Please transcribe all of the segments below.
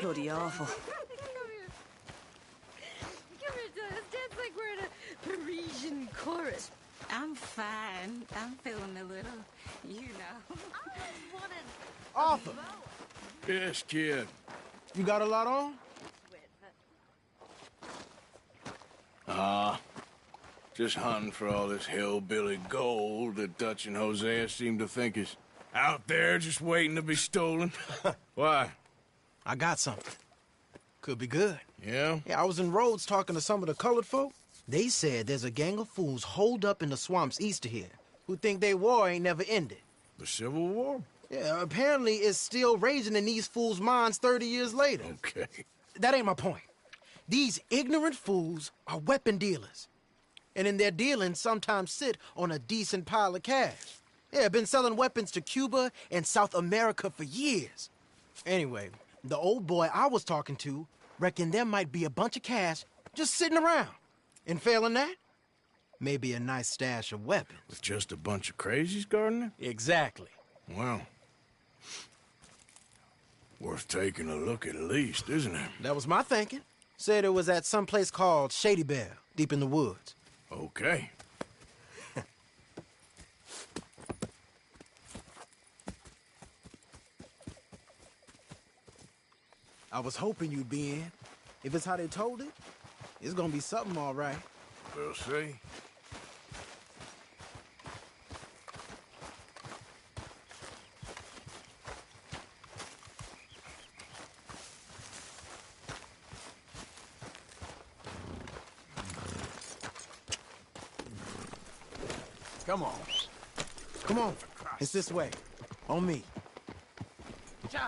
bloody awful. Come here, Doris. Dance like we're in a Parisian chorus. I'm fine. I'm feeling a little, you know. Arthur! Yes, kid. You got a lot on? Just hunting for all this hillbilly gold that Dutch and Hosea seem to think is out there just waiting to be stolen. Why? I got something. Could be good. Yeah? Yeah, I was in Rhodes talking to some of the colored folk. They said there's a gang of fools holed up in the swamps east of here who think their war ain't never ended. The Civil War? Yeah, apparently it's still raging in these fools' minds 30 years later. Okay. That ain't my point. These ignorant fools are weapon dealers. And in their dealing, sometimes sit on a decent pile of cash. Yeah, been selling weapons to Cuba and South America for years. Anyway, the old boy I was talking to reckoned there might be a bunch of cash just sitting around. And failing that, maybe a nice stash of weapons. With just a bunch of crazies guarding it? Exactly. Well, worth taking a look at least, isn't it? That was my thinking. Said it was at some place called Shady Belle, deep in the woods. Okay. I was hoping you'd be in. If it's how they told it, it's gonna be something all right. We'll see. Come on. Come on. It's this way. On me. Ja.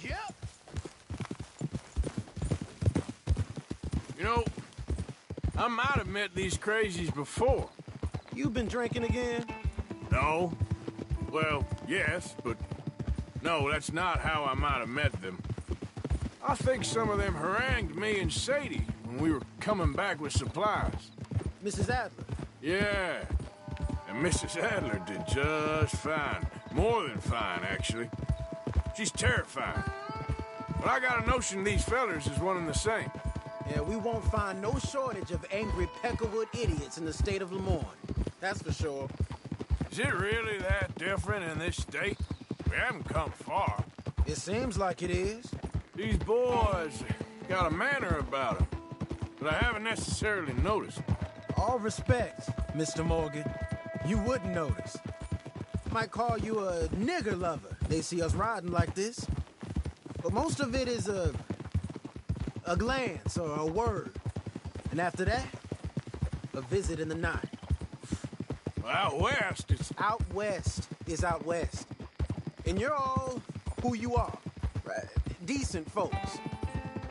Yep. You know, I might have met these crazies before. You been drinking again? No. Well, yes, but no, that's not how I might have met them. I think some of them harangued me and Sadie when we were coming back with supplies. Mrs. Adler? Yeah, and Mrs. Adler did just fine. More than fine, actually. She's terrifying. But I got a notion these fellers is one and the same. Yeah, we won't find no shortage of angry Peckerwood idiots in the state of Lemoyne. That's for sure. Is it really that different in this state? We haven't come far. It seems like it is. These boys got a manner about them, but I haven't necessarily noticed. All respect, Mr. Morgan. You wouldn't notice. Might call you a nigger lover. They see us riding like this. But most of it is a glance or a word. And after that, a visit in the night. Out west, it's... Out west is out west. And you're all who you are. Right? Decent folks.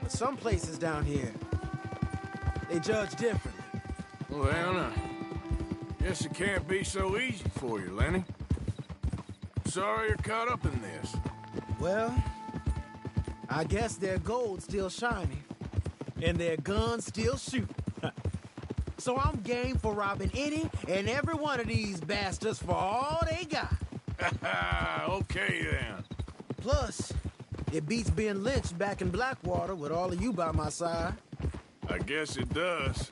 But some places down here, they judge differently. Well, guess it can't be so easy for you, Lenny. Sorry you're caught up in this. Well, I guess their gold's still shining. And their guns still shoot. So I'm game for robbing any and every one of these bastards for all they got. Okay, then. Plus, it beats being lynched back in Blackwater with all of you by my side. I guess it does.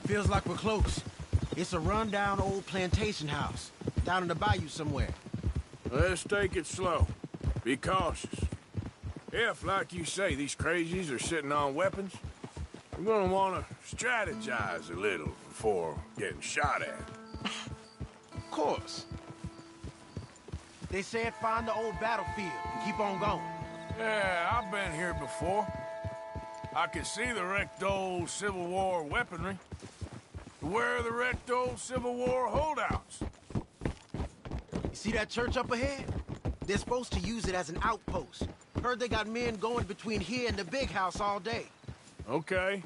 Feels like we're close. It's a rundown old plantation house, down in the bayou somewhere. Let's take it slow. Be cautious. If, like you say, these crazies are sitting on weapons, we're gonna want to strategize a little before getting shot at. Of course. They said find the old battlefield and keep on going. Yeah, I've been here before. I can see the wrecked old Civil War weaponry. Where are the wrecked old Civil War holdouts? You see that church up ahead? They're supposed to use it as an outpost. Heard they got men going between here and the big house all day. Okay.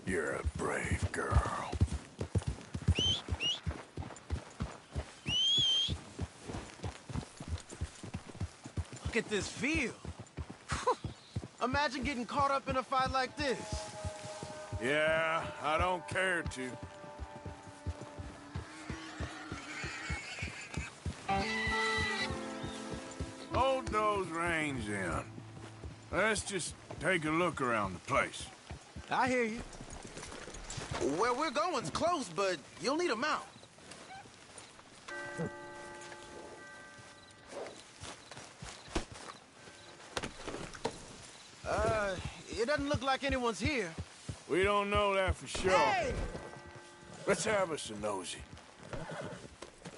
You're a brave girl. Look at this field. Imagine getting caught up in a fight like this. Yeah, I don't care to. Hold those reins in. Let's just take a look around the place. I hear you. Where we're going's close, but you'll need a mount. It doesn't look like anyone's here. We don't know that for sure. Hey! Let's have us a nosy.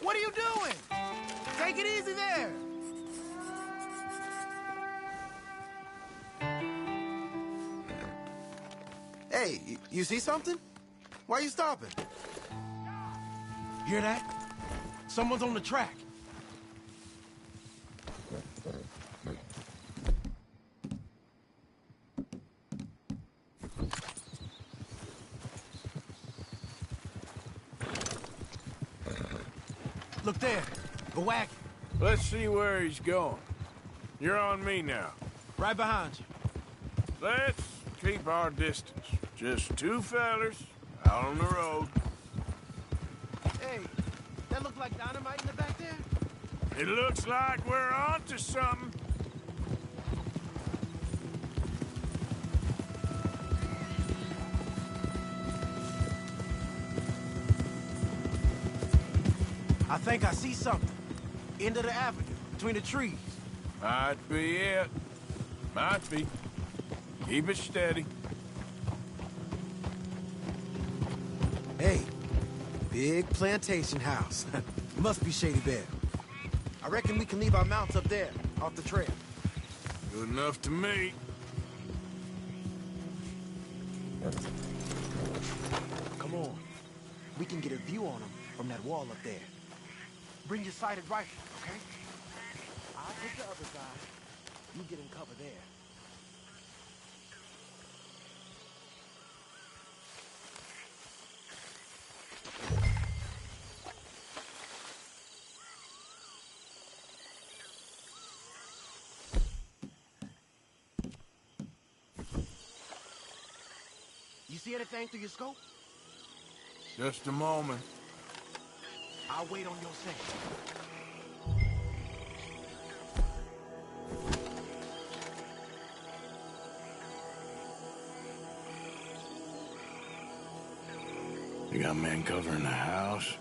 What are you doing? Take it easy there. Hey, you see something? Why are you stopping? Hear that? Someone's on the track. Look there, a wagon. Let's see where he's going. You're on me now. Right behind you. Let's keep our distance. Just two fellers out on the road. Hey, that look like dynamite in the back there? It looks like we're onto something. I think I see something. End of the avenue, between the trees. Might be it. Might be. Keep it steady. Hey, big plantation house. Must be Shady Bear. I reckon we can leave our mounts up there, off the trail. Good enough to me. Come on. We can get a view on them from that wall up there. Bring your sighted rifle, okay? I'll take the other side. You get in cover there. You see anything through your scope? Just a moment. I'll wait on your scent. You got men covering the house?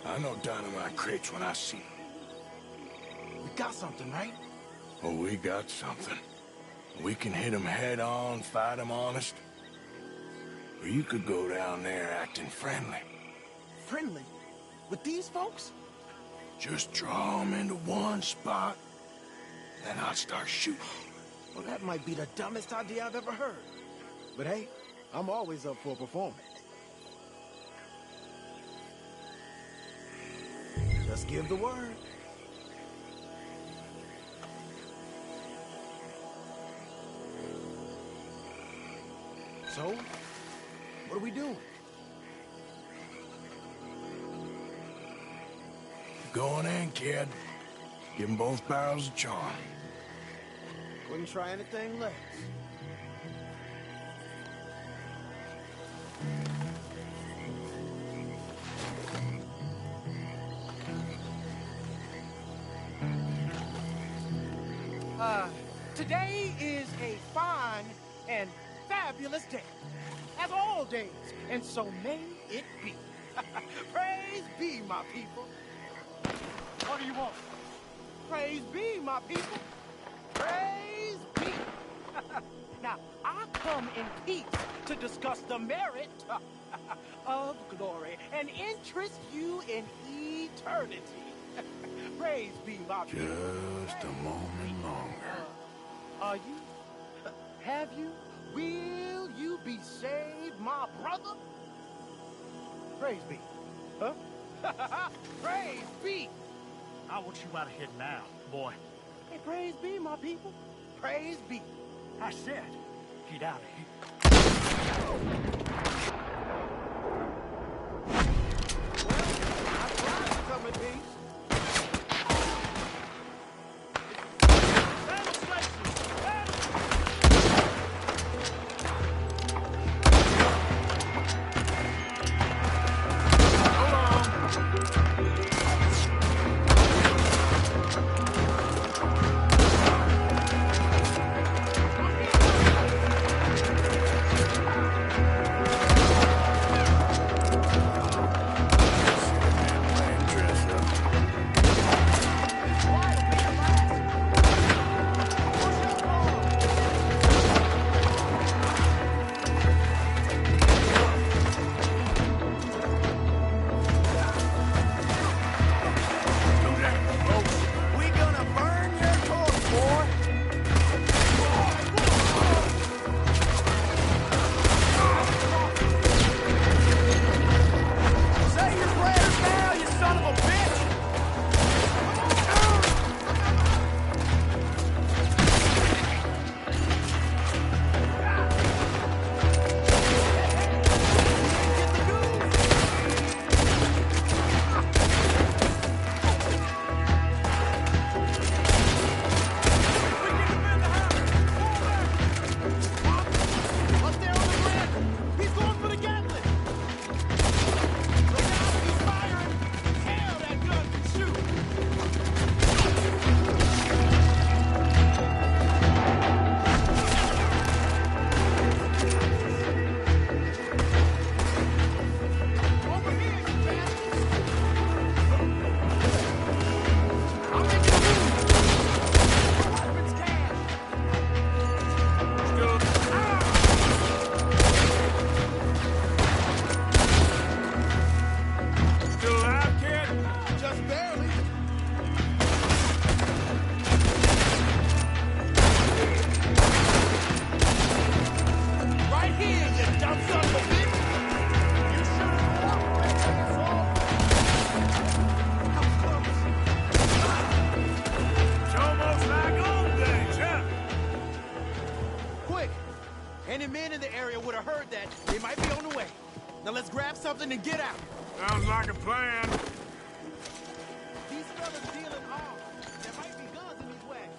I know dynamite crates when I see them. We got something, right? Oh, we got something. We can hit them head on, fight them honest. Or you could go down there acting friendly. Friendly? With these folks? Just draw them into one spot, then I'll start shooting. Well, that might be the dumbest idea I've ever heard. But hey, I'm always up for a performance. Just give the word. So, what are we doing? Going in, kid. Give them both barrels a charm. Wouldn't try anything less. Today is a fine and fabulous day, as all days, and so may it be. Praise be, my people. What do you want? Praise be, my people. Praise be. Now, I come in peace to discuss the merit of glory and interest you in eternity. Praise be, my people. Just a moment longer. Are you? Have you? Will you be saved, my brother? Praise be. Huh? Praise be. I want you out of here now, boy. Hey, praise be, my people. Praise be. I said, get out of here. Well, I tried to come in peace. Any men in the area would have heard that. They might be on the way. Now let's grab something and get out. Sounds like a plan. These fellas dealing arms. There might be guns in these wagons.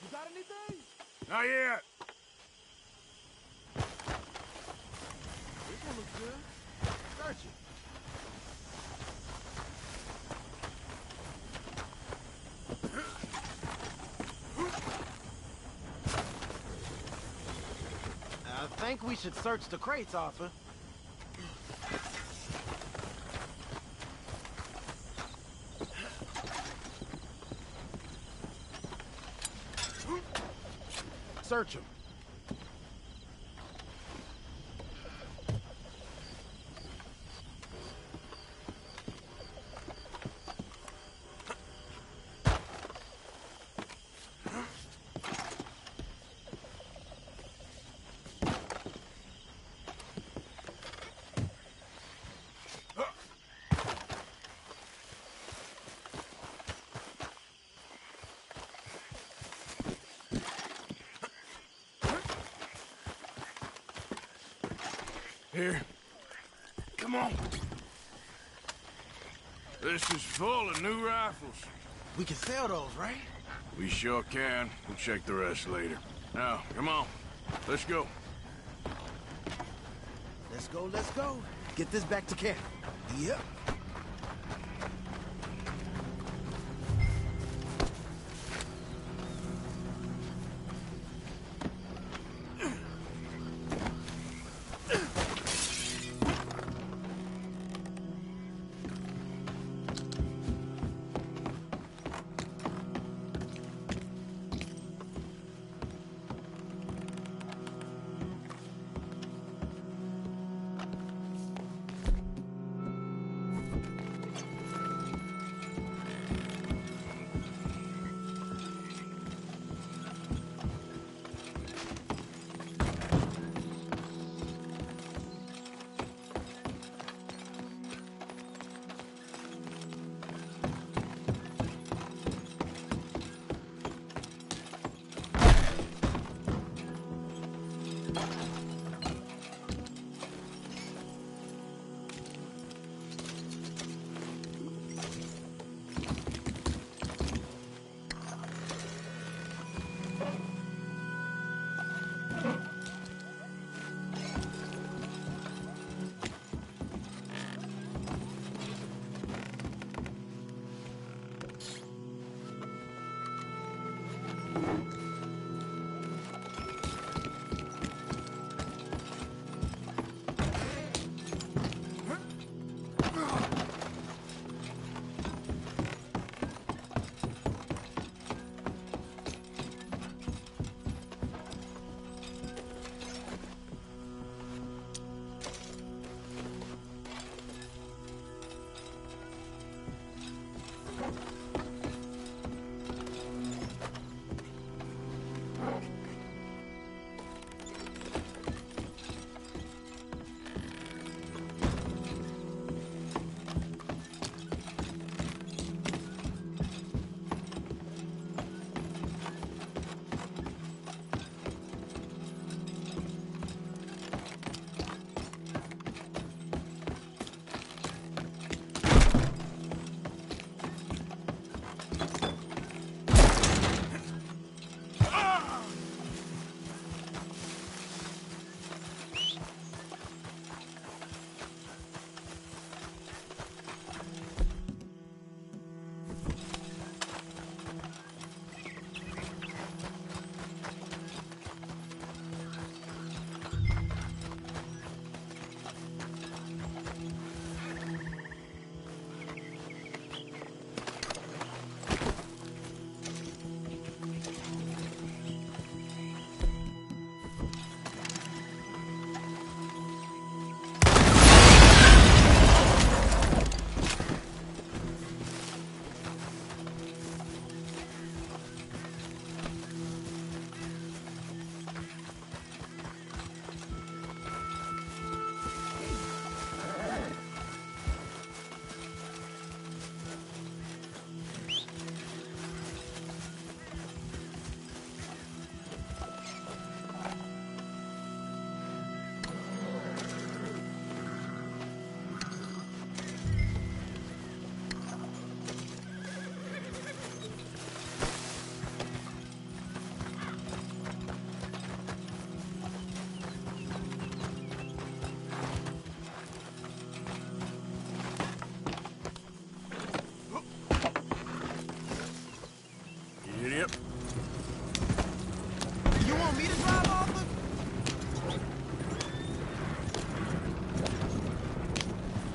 You got anything? Not yet. This one looks good. Search it. I think we should search the crates, Arthur. Search them. Here. Come on. This is full of new rifles. We can sell those, right? We sure can. We'll check the rest later. Now, come on. Let's go. Let's go, let's go. Get this back to camp. Yep.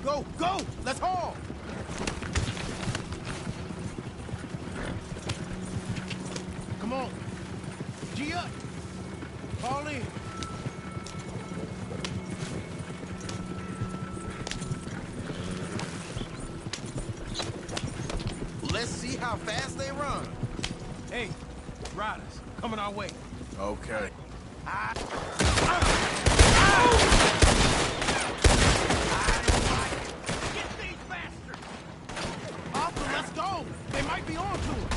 Go, go! Let's haul! Come on. G up. Fall in. Let's see how fast they run. Hey, riders, coming our way. Okay. Arthur, let's go! They might be on to us.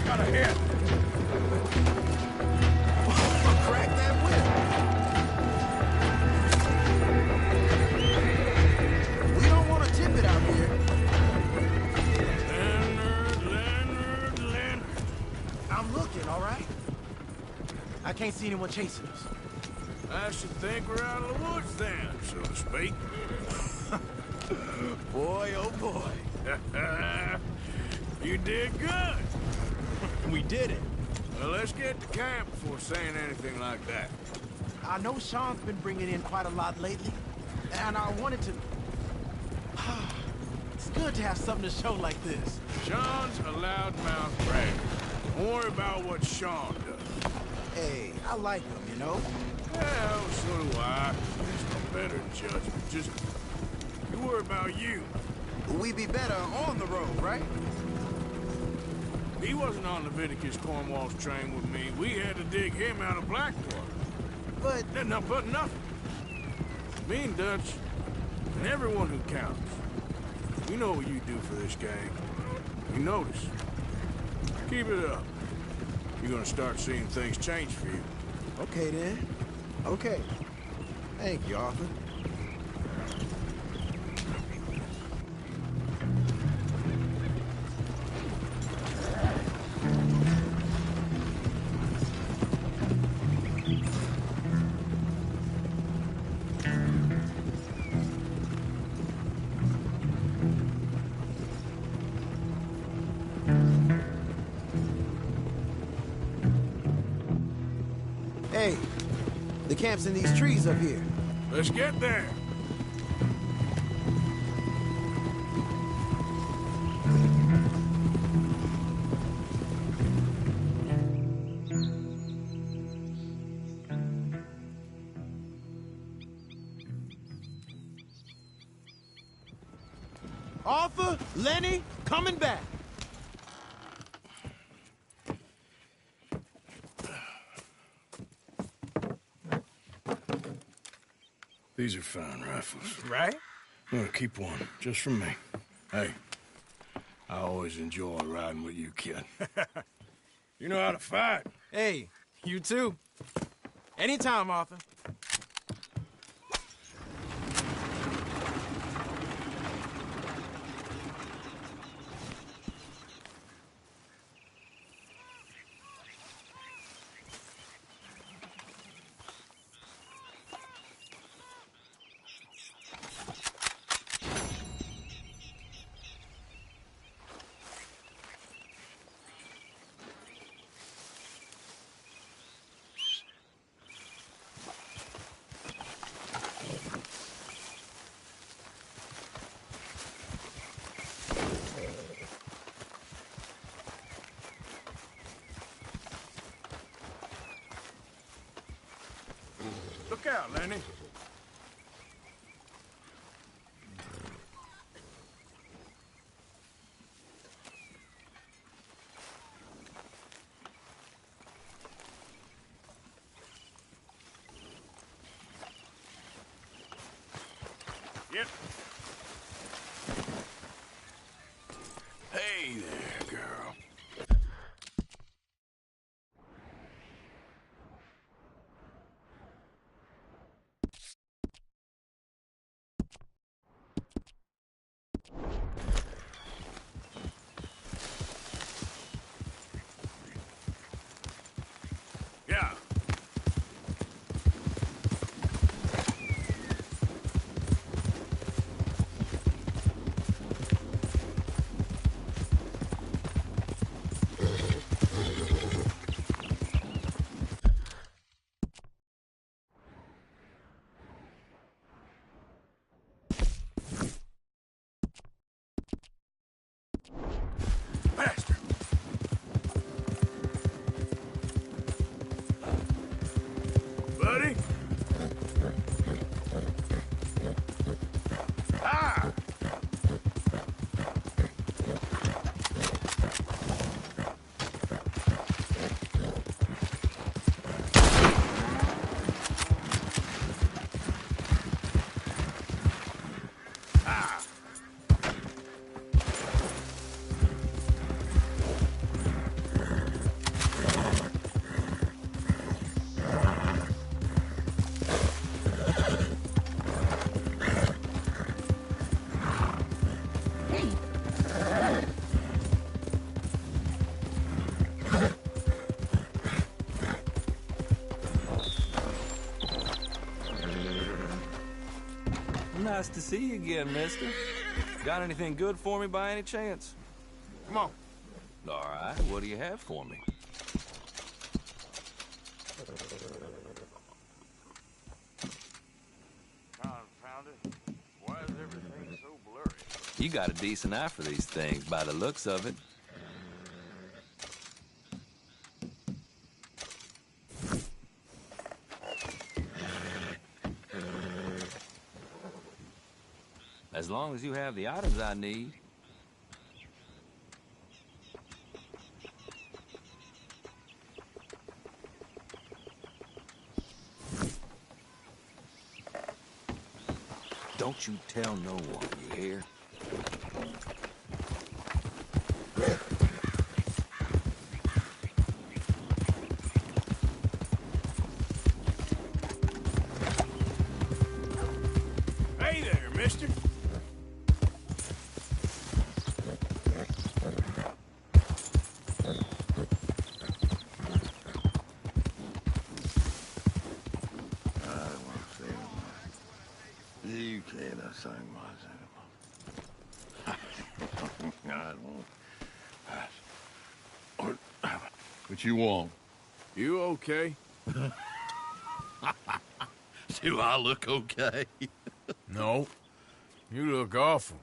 Got a hit. Crack that whip. We don't want to tip it out here. Leonard. I'm looking, all right? I can't see anyone chasing us. I should think we're out of the woods then, so to speak. Boy, oh boy. You did good. We did it. Well, let's get to camp before saying anything like that. I know Sean's been bringing in quite a lot lately, and I wanted to... It's good to have something to show like this. Sean's a loudmouth bragger. Don't worry about what Sean does. Hey, I like him, you know? Well, so do I. There's no better judgment. Just you worry about you. We'd be better on the road, right? He wasn't on Leviticus Cornwall's train with me. We had to dig him out of Blackwater. But... But nothing. Me and Dutch, and everyone who counts. We know what you do for this gang. We notice. Keep it up. You're gonna start seeing things change for you. Okay, then. Okay. Thank you, Arthur. camps in these trees up here. Let's get there. Arthur, Lenny, coming back. These are fine rifles. Right? I'm gonna keep one, just for me. Hey, I always enjoy riding with you, kid. You know how to fight. Hey, you too. Anytime, Arthur. Look out, Lenny. Yep. Hey there, girl. Yeah. Bastard. Buddy? Ah! Ah! Nice to see you again, mister. Got anything good for me by any chance? Come on. All right, what do you have for me? Confound it. Why is everything so blurry? You got a decent eye for these things by the looks of it. As long as you have the items I need. Don't you tell no one, you hear? Hey there, mister. You can't say much anymore. I won't. What you want? You okay? Do I look okay? No. You look awful.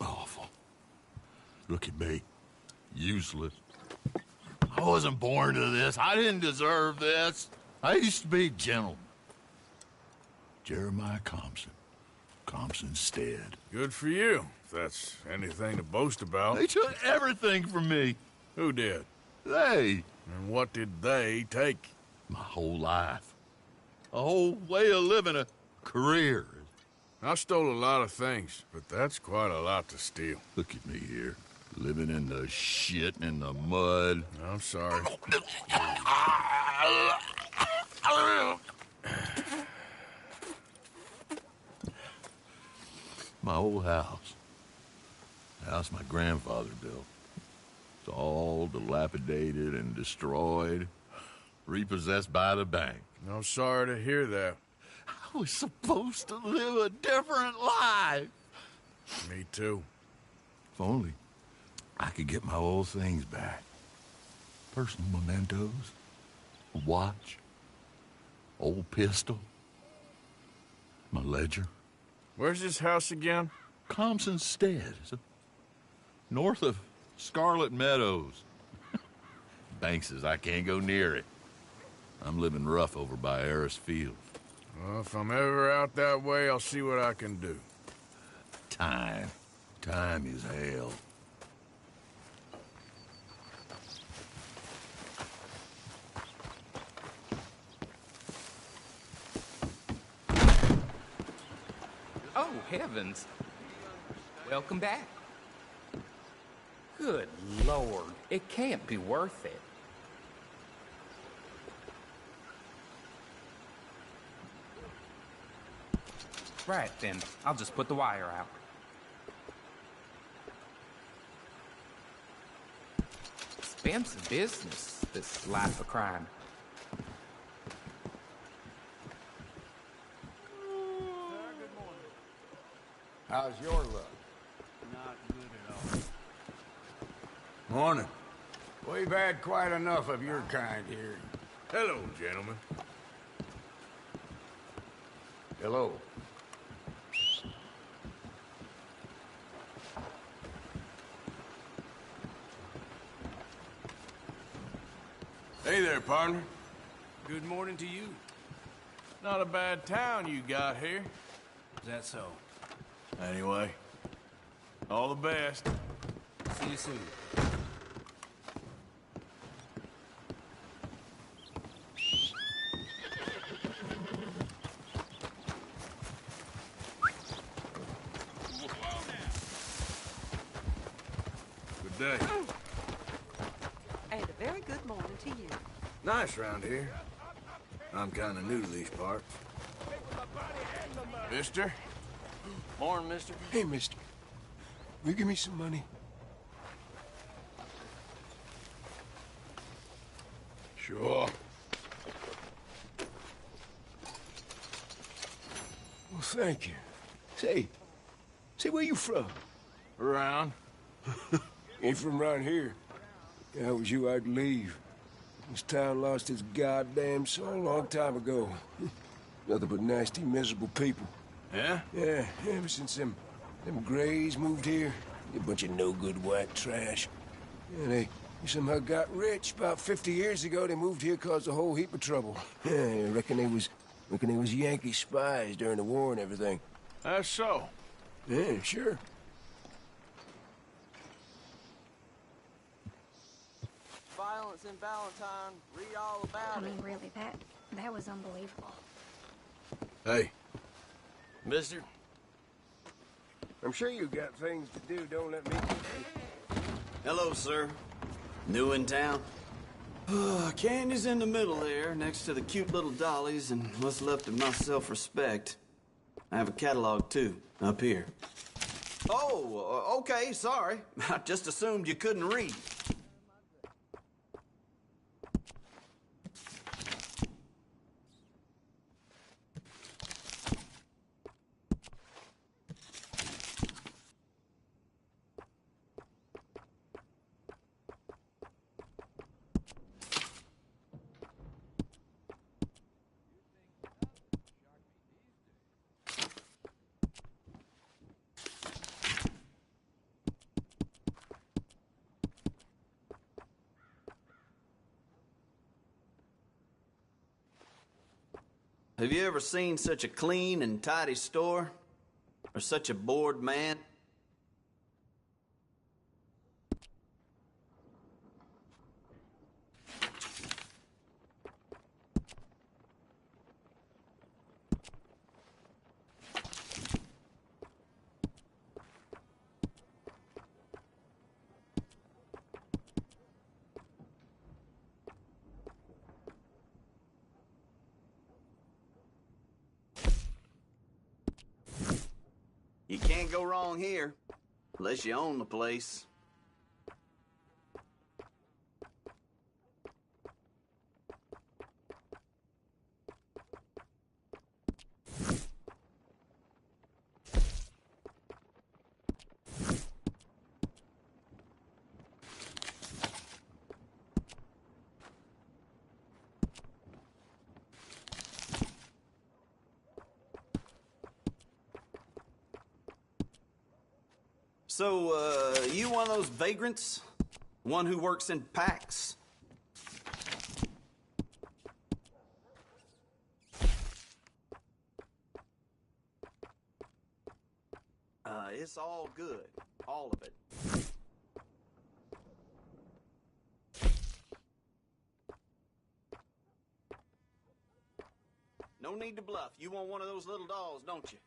Awful. Look at me. Useless. I wasn't born to this. I didn't deserve this. I used to be a gentleman. Jeremiah Compson. Compson Stead. Good for you, if that's anything to boast about. They took everything from me. Who did? They. And what did they take? My whole life. A whole way of living, a career. I stole a lot of things, but that's quite a lot to steal. Look at me here, living in the shit and in the mud. I'm sorry. My old house. The house my grandfather built. It's all dilapidated and destroyed. Repossessed by the bank. I'm sorry to hear that. I was supposed to live a different life. Me too. If only I could get my old things back. Personal mementos, a watch, old pistol, my ledger. Where's this house again? Compson Stead, north of Scarlet Meadows. Bank says I can't go near it. I'm living rough over by Harris Field. Well, if I'm ever out that way, I'll see what I can do. Time. Time is hell. Oh, heavens. Welcome back. Good Lord, it can't be worth it. Right, then. I'll just put the wire out. Expensive business, this life of crime. How's your luck? Not good at all. Morning. We've had quite enough of your kind here. Hello, gentlemen. Hello. Hey there, partner. Good morning to you. Not a bad town you got here. Is that so? Anyway, all the best. See you soon. Good day. And a very good morning to you. Nice round here. I'm kind of new to these parts. Mister? Morning, mister. Hey, mister. Will you give me some money? Sure. Well, thank you. Say, where you from? Around. Ain't from around here. If I was you, I'd leave. This town lost its goddamn soul a long time ago. Nothing but nasty, miserable people. Yeah? Yeah, ever since them Grays moved here, a bunch of no-good white trash. Yeah, they somehow got rich. About 50 years ago, they moved here, caused a whole heap of trouble. Yeah, I reckon they was Yankee spies during the war and everything. That's so. Yeah, sure. Violence in Valentine. Read all about I mean, really, that was unbelievable. Hey. Mister? I'm sure you got things to do. Don't let me... Hello, sir. New in town? Candy's in the middle there, next to the cute little dollies and what's left of my self-respect. I have a catalog, too, up here. Oh, okay, sorry. I just assumed you couldn't read. Have you ever seen such a clean and tidy store? Or such a bored man? You can't go wrong here, unless you own the place. So, you one of those vagrants? One who works in packs? It's all good. All of it. No need to bluff. You want one of those little dolls, don't you?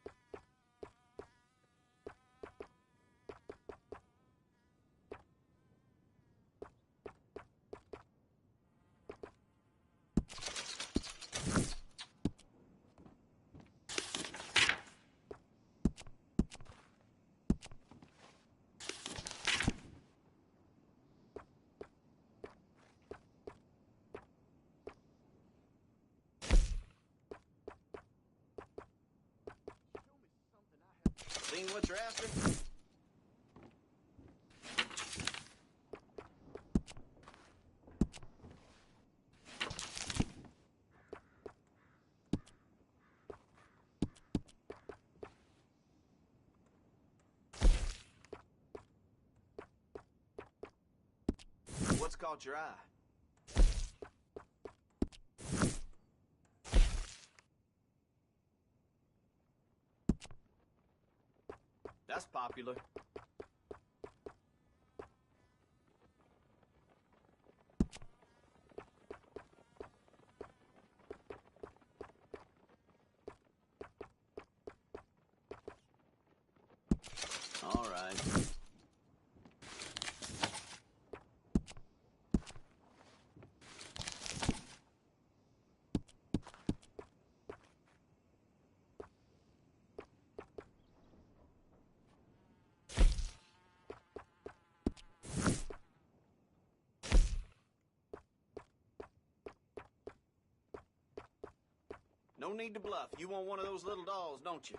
Seen what you're after? What's caught your eye? That's popular. All right. No need to bluff. You want one of those little dolls, don't you?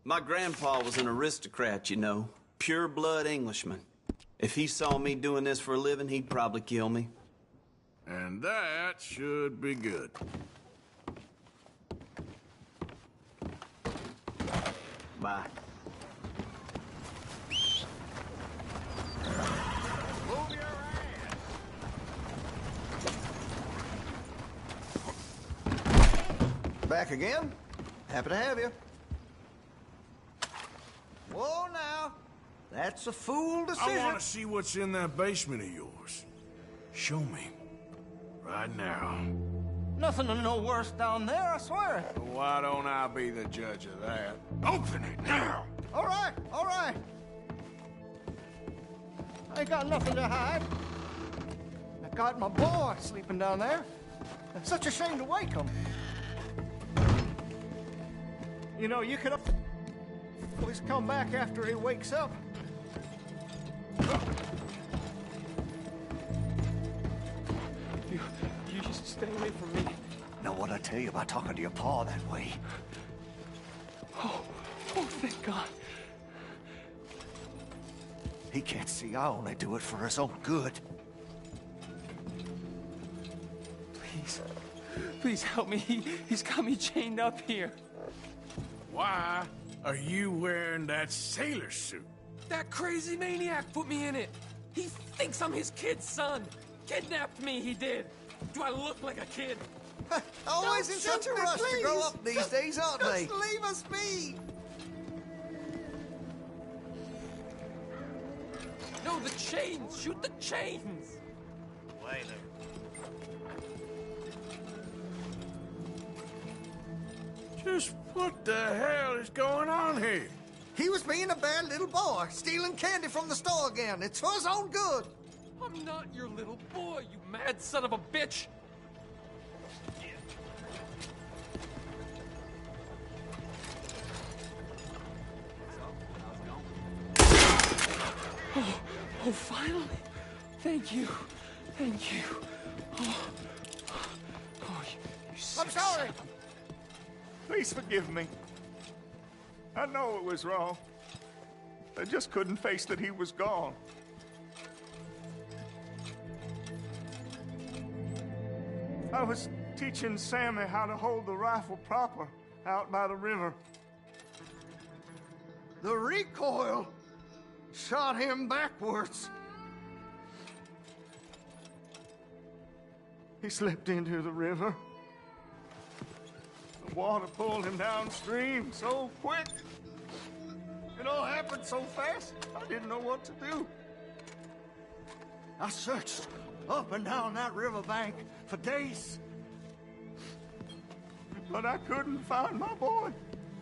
My grandpa was an aristocrat, you know. Pure-blood Englishman. If he saw me doing this for a living, he'd probably kill me. And that should be good. Bye. Move your ass! Back again? Happy to have you. Whoa, now. That's a fool decision. I want to see what's in that basement of yours. Show me. Right now. Nothing no worse down there, I swear. Why don't I be the judge of that? Open it now! All right, all right. I ain't got nothing to hide. I got my boy sleeping down there. It's such a shame to wake him. You know, you could always come back after he wakes up. Stay away from me. Know what I tell you about talking to your pa that way? Oh, thank God. He can't see I only do it for his own good. Please help me. He's got me chained up here. Why are you wearing that sailor suit? That crazy maniac put me in it. He thinks I'm his kid's son. Kidnapped me, he did. Do I look like a kid? Always in such a rush to grow up these days, aren't they? Just leave us be! No, the chains! Shoot the chains! Wait there. Just what the hell is going on here? He was being a bad little boy, stealing candy from the store again. It's for his own good. I'm not your little boy, you mad son of a bitch! Oh, finally! Thank you. Thank you. Oh, you I'm sorry! Please forgive me. I know it was wrong. I just couldn't face that he was gone. I was teaching Sammy how to hold the rifle proper out by the river. The recoil shot him backwards. He slipped into the river. The water pulled him downstream so quick. It all happened so fast, I didn't know what to do. I searched up and down that riverbank for days. But I couldn't find my boy.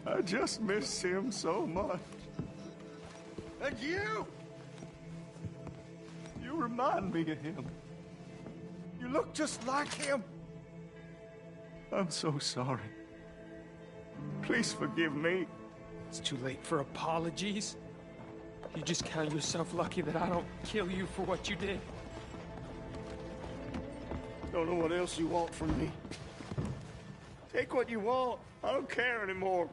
I just miss him so much. And you remind me of him. You look just like him. I'm so sorry. Please forgive me. It's too late for apologies. You just count yourself lucky that I don't kill you for what you did. Don't know what else you want from me. Take what you want. I don't care anymore.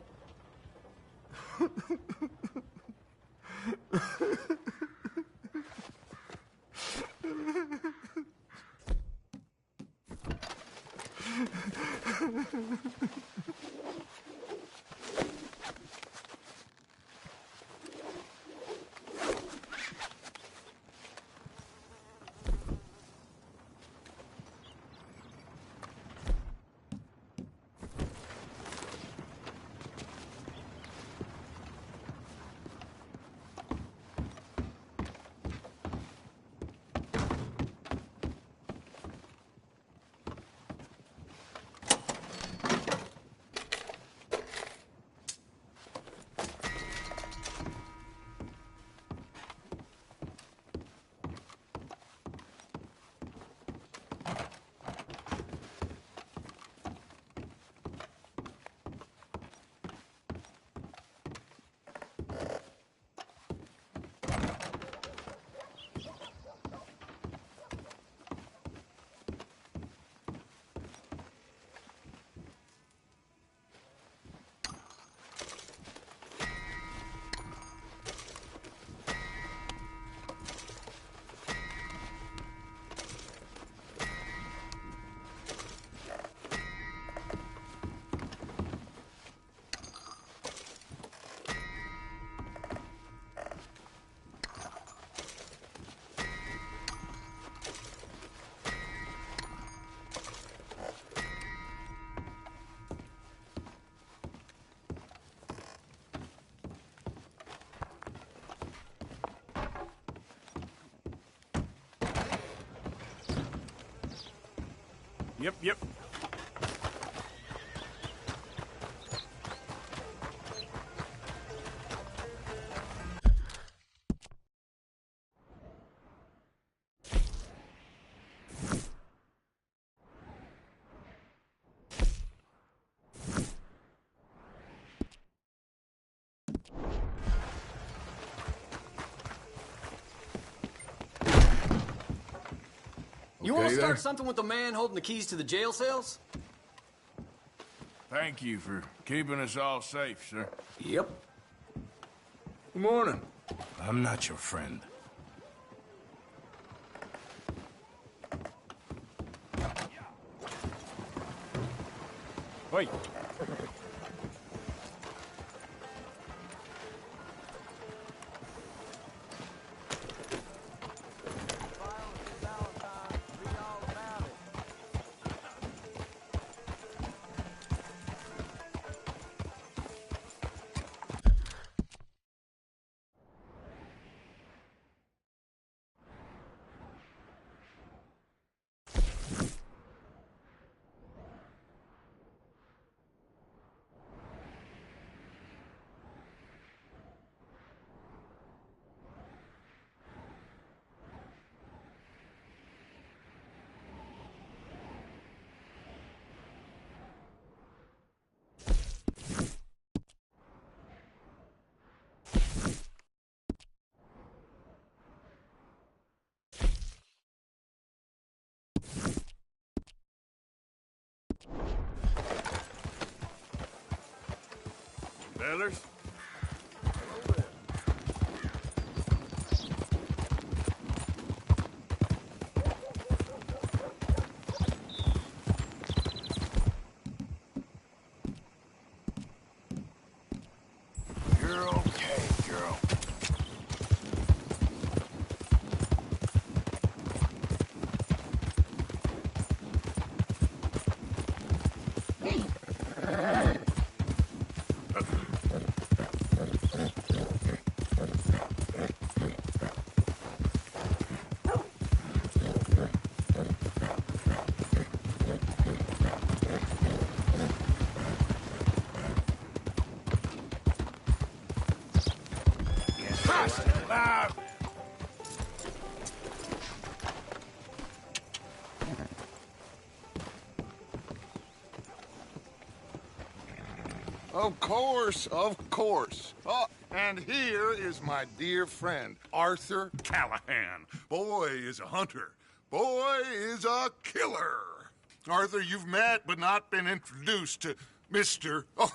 Yep. You want to start something with the man holding the keys to the jail cells? Thank you for keeping us all safe, sir. Yep. Good morning. I'm not your friend. Wait. Fellas? You're okay, girl. Of course, of course. Oh, and here is my dear friend, Arthur Callahan. Boy is a hunter. Boy is a killer. Arthur, you've met but not been introduced to Mr. Oh,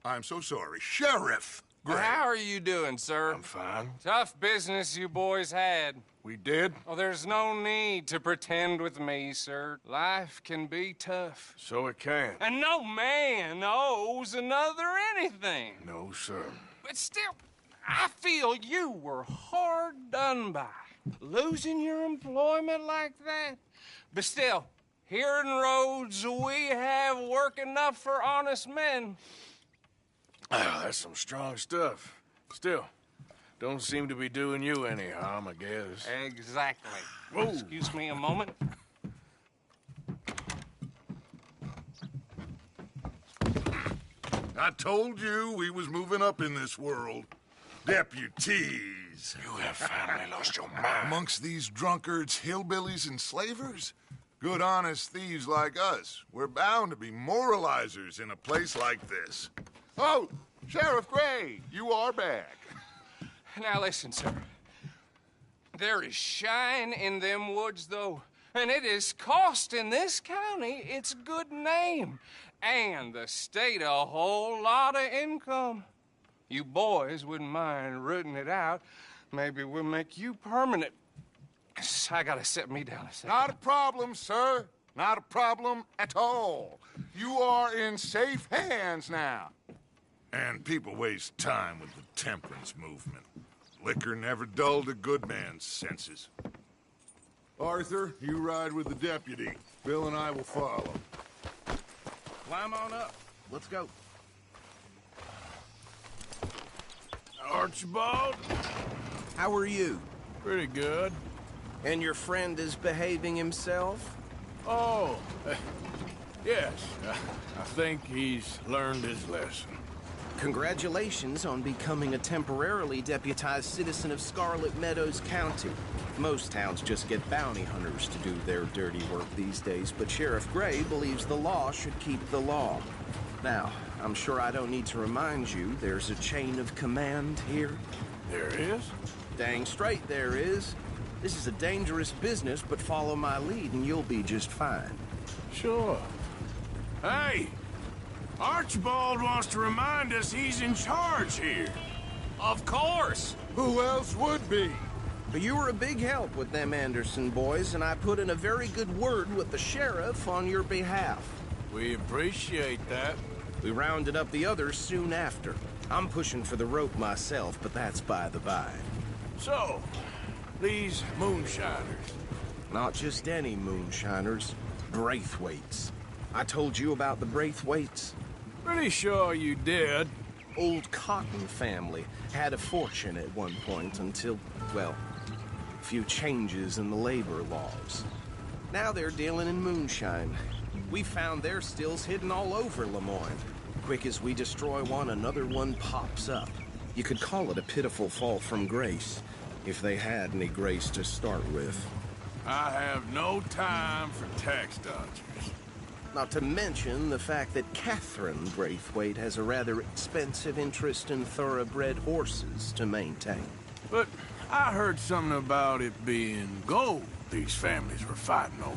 I'm so sorry, Sheriff Gray. How are you doing, sir? I'm fine. Tough business you boys had. We did? Oh, there's no need to pretend with me, sir. Life can be tough. So it can. And no man owes another anything. No, sir. But still, I feel you were hard done by. Losing your employment like that. But still, here in Rhodes, we have work enough for honest men. Oh, that's some strong stuff. Still, don't seem to be doing you any harm, I guess. Exactly. Whoa. Excuse me a moment. I told you we was moving up in this world. Deputies. You have finally lost your mind. Amongst these drunkards, hillbillies, and slavers? Good, honest thieves like us. We're bound to be moralizers in a place like this. Oh, Sheriff Gray, you are back. Now listen, sir. There is shine in them woods, though, and it is costing this county its good name and the state a whole lot of income. You boys wouldn't mind rooting it out. Maybe we'll make you permanent. I gotta sit me down a second. Not a problem, sir. Not a problem at all. You are in safe hands now. And people waste time with the temperance movement. Liquor never dulled a good man's senses. Arthur, you ride with the deputy. Bill and I will follow. Climb on up. Let's go. Archibald? How are you? Pretty good. And your friend is behaving himself? Oh, yes. I think he's learned his lesson. Congratulations on becoming a temporarily deputized citizen of Scarlet Meadows County. Most towns just get bounty hunters to do their dirty work these days, but Sheriff Gray believes the law should keep the law. Now, I'm sure I don't need to remind you there's a chain of command here. There is? Dang straight there is. This is a dangerous business, but follow my lead and you'll be just fine. Sure. Hey! Archibald wants to remind us he's in charge here. Of course! Who else would be? But you were a big help with them Anderson boys, and I put in a very good word with the sheriff on your behalf. We appreciate that. We rounded up the others soon after. I'm pushing for the rope myself, but that's by the by. So, these moonshiners. Not just any moonshiners. Braithwaites. I told you about the Braithwaites? Pretty sure you did. Old Cotton family had a fortune at one point until, well, a few changes in the labor laws. Now they're dealing in moonshine. We found their stills hidden all over Lemoyne. Quick as we destroy one, another one pops up. You could call it a pitiful fall from grace, if they had any grace to start with. I have no time for tax dodgers. Not to mention the fact that Catherine Braithwaite has a rather expensive interest in thoroughbred horses to maintain. But I heard something about it being gold these families were fighting over.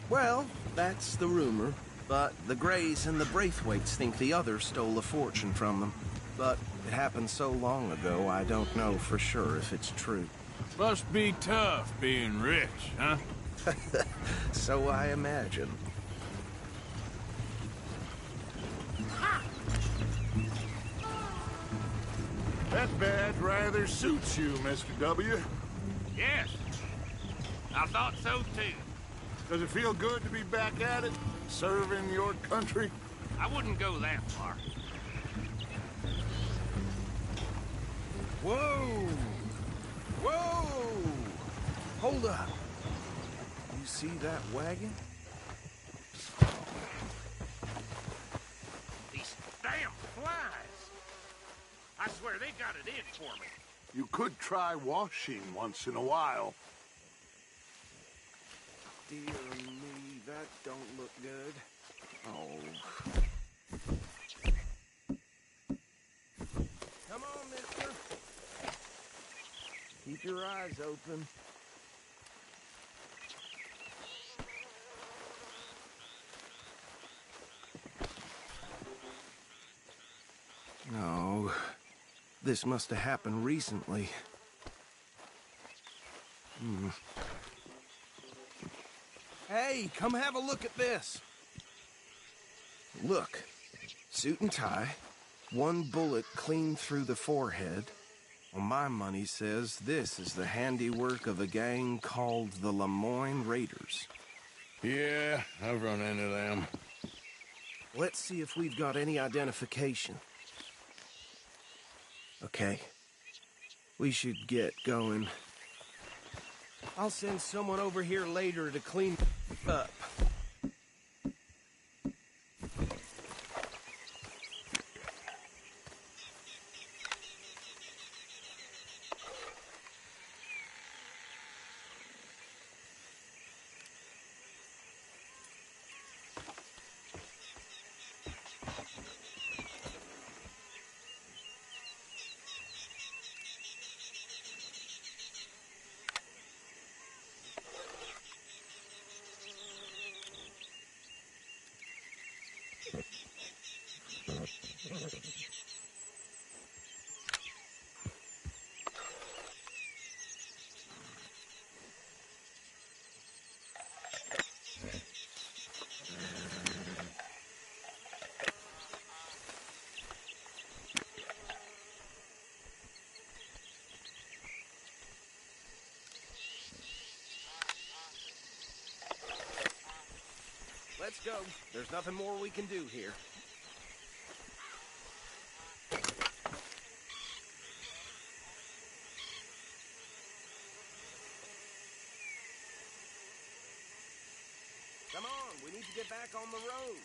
Well, that's the rumor. But the Greys and the Braithwaites think the others stole a fortune from them. But it happened so long ago, I don't know for sure if it's true. Must be tough being rich, huh? So I imagine. That badge rather suits you, Mr. W. Yes. I thought so, too. Does it feel good to be back at it, serving your country? I wouldn't go that far. Whoa! Whoa! Hold up. You see that wagon? These damn flies. I swear they got it in for me. You could try washing once in a while. Dear me, that don't look good. Oh. Come on, mister. Keep your eyes open. No. This must have happened recently. Hey, come have a look at this. Look. Suit and tie. One bullet clean through the forehead. Well, my money says this is the handiwork of a gang called the Lemoyne Raiders. Yeah, I've run into them. Let's see if we've got any identification. Okay. We should get going. I'll send someone over here later to clean up. Let's go. There's nothing more we can do here. Come on, we need to get back on the road.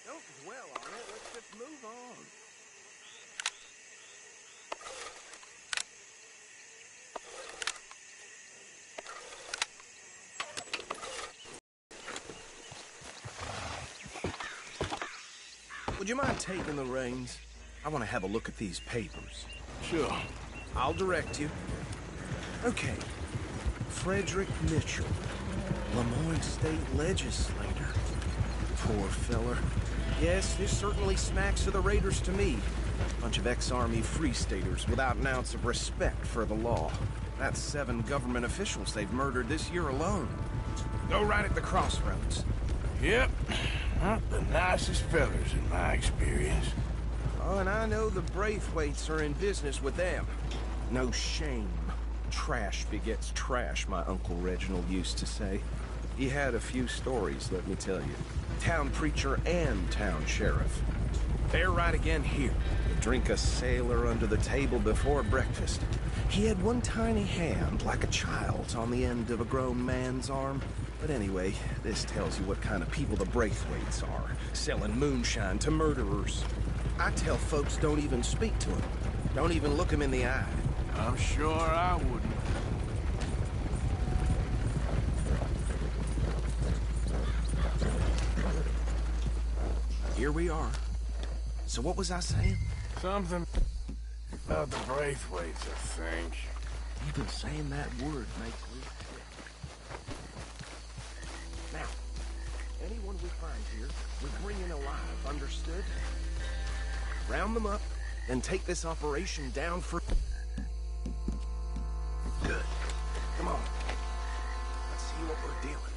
Don't dwell on it. Let's just move on. Would you mind taking the reins? I want to have a look at these papers. Sure. I'll direct you. Okay. Frederick Mitchell, Lemoyne State Legislator. Poor feller. Yes, this certainly smacks of the Raiders to me. Bunch of ex-Army Free Staters without an ounce of respect for the law. That's 7 government officials they've murdered this year alone. Go right at the crossroads. Yep. Not the nicest fellers in my experience. Oh, and I know the Braithwaites are in business with them. No shame. Trash begets trash, my Uncle Reginald used to say. He had a few stories, let me tell you. Town preacher and town sheriff. They're right again here. Drink a sailor under the table before breakfast. He had one tiny hand, like a child's, on the end of a grown man's arm. But anyway, this tells you what kind of people the Braithwaites are, selling moonshine to murderers. I tell folks don't even speak to them. Don't even look them in the eye. I'm sure I wouldn't. Here we are. So what was I saying? Something about the Braithwaites, I think. Even saying that word makes me sick. Now, anyone we find here, we bring in alive, understood? Round them up, and take this operation down for... Good. Come on. Let's see what we're dealing with.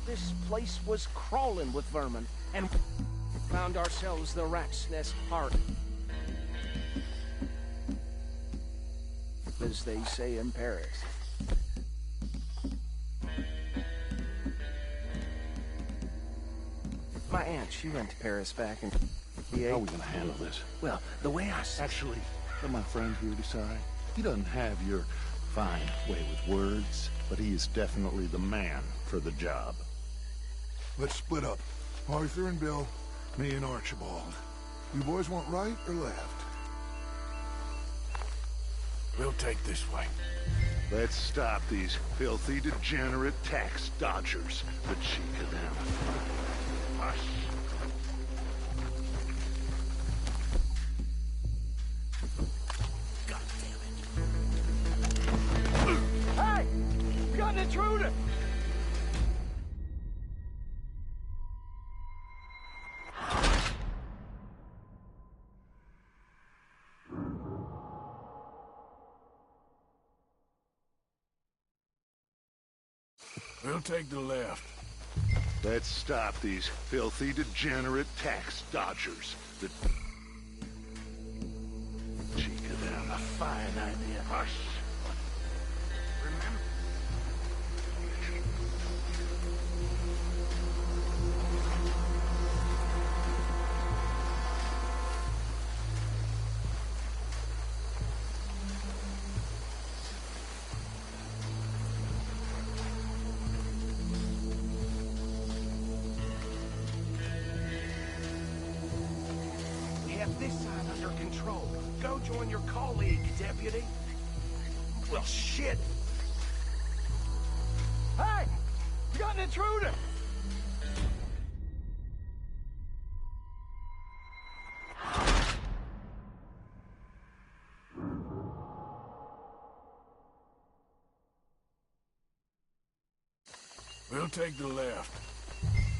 This place was crawling with vermin, and found ourselves the rat's nest part. As they say in Paris. My aunt, she went to Paris back in... How are we gonna handle this? Well, the way I... Actually, let my friend here decide. He doesn't have your fine way with words, but he is definitely the man for the job. Let's split up. Arthur and Bill, me and Archibald. You boys want right or left? We'll take this way. Let's stop these filthy, degenerate tax dodgers. The cheek of them. Hush. God damn it. Hey! We got an intruder! We'll take the left. Let's stop these filthy, degenerate tax dodgers. The cheek of them. A fine idea. Hush. Remember. This side under control. Go join your colleague, deputy. Well, shit. Hey! We got an intruder! We'll take the left.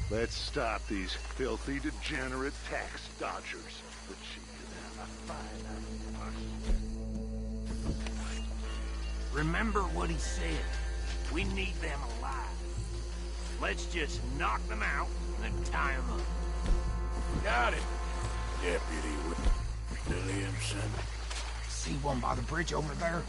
Let's stop these filthy, degenerate tax dodgers. The cheek of them. A fine idea. Remember what he said. We need them alive. Let's just knock them out and then tie them up. Got it, Deputy Williamson. See one by the bridge over there?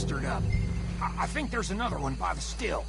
blistered up. I think there's another one by the still.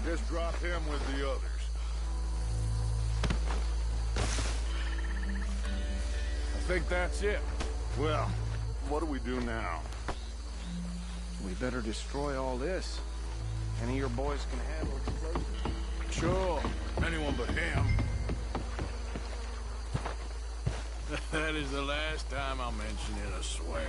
Just drop him with the others. I think that's it. Well, what do we do now? We better destroy all this. Any of your boys can handle explosives. Sure. Anyone but him. That is the last time I'll mention it, I swear.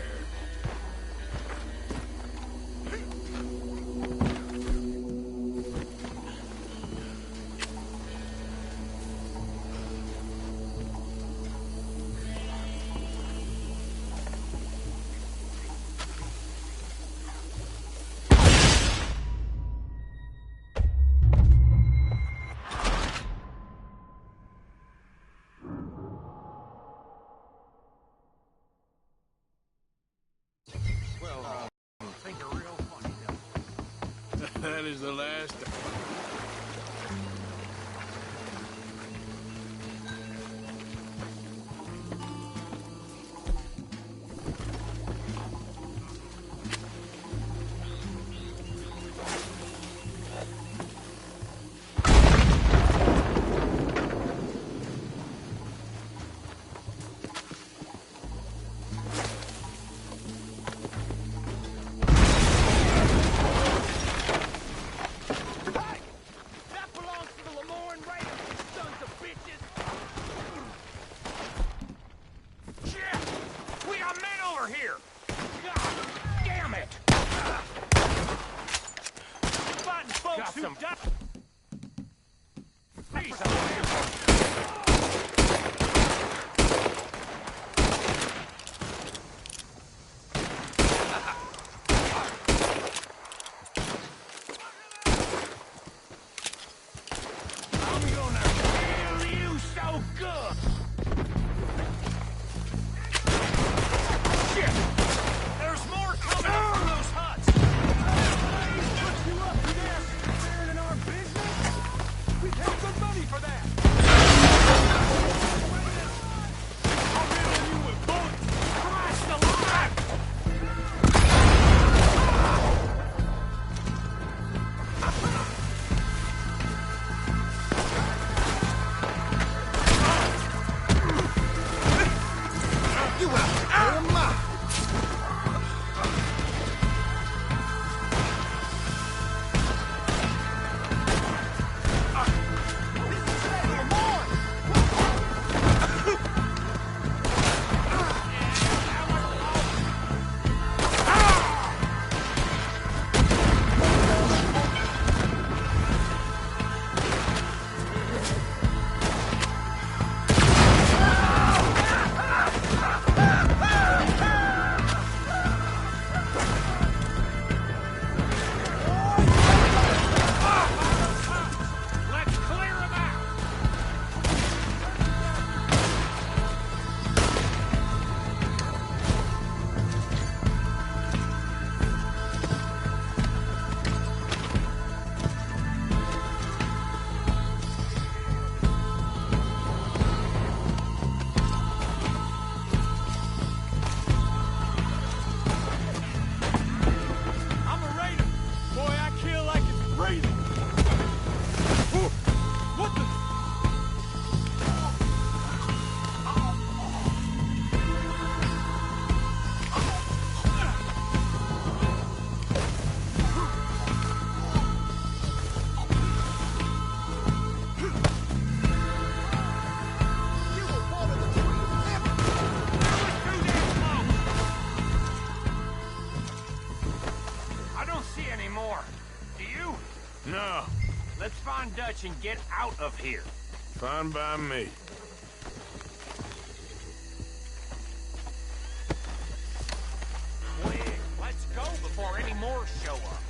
That is the last. damn Dutch and get out of here. Fine by me. Quick, let's go before any more show up.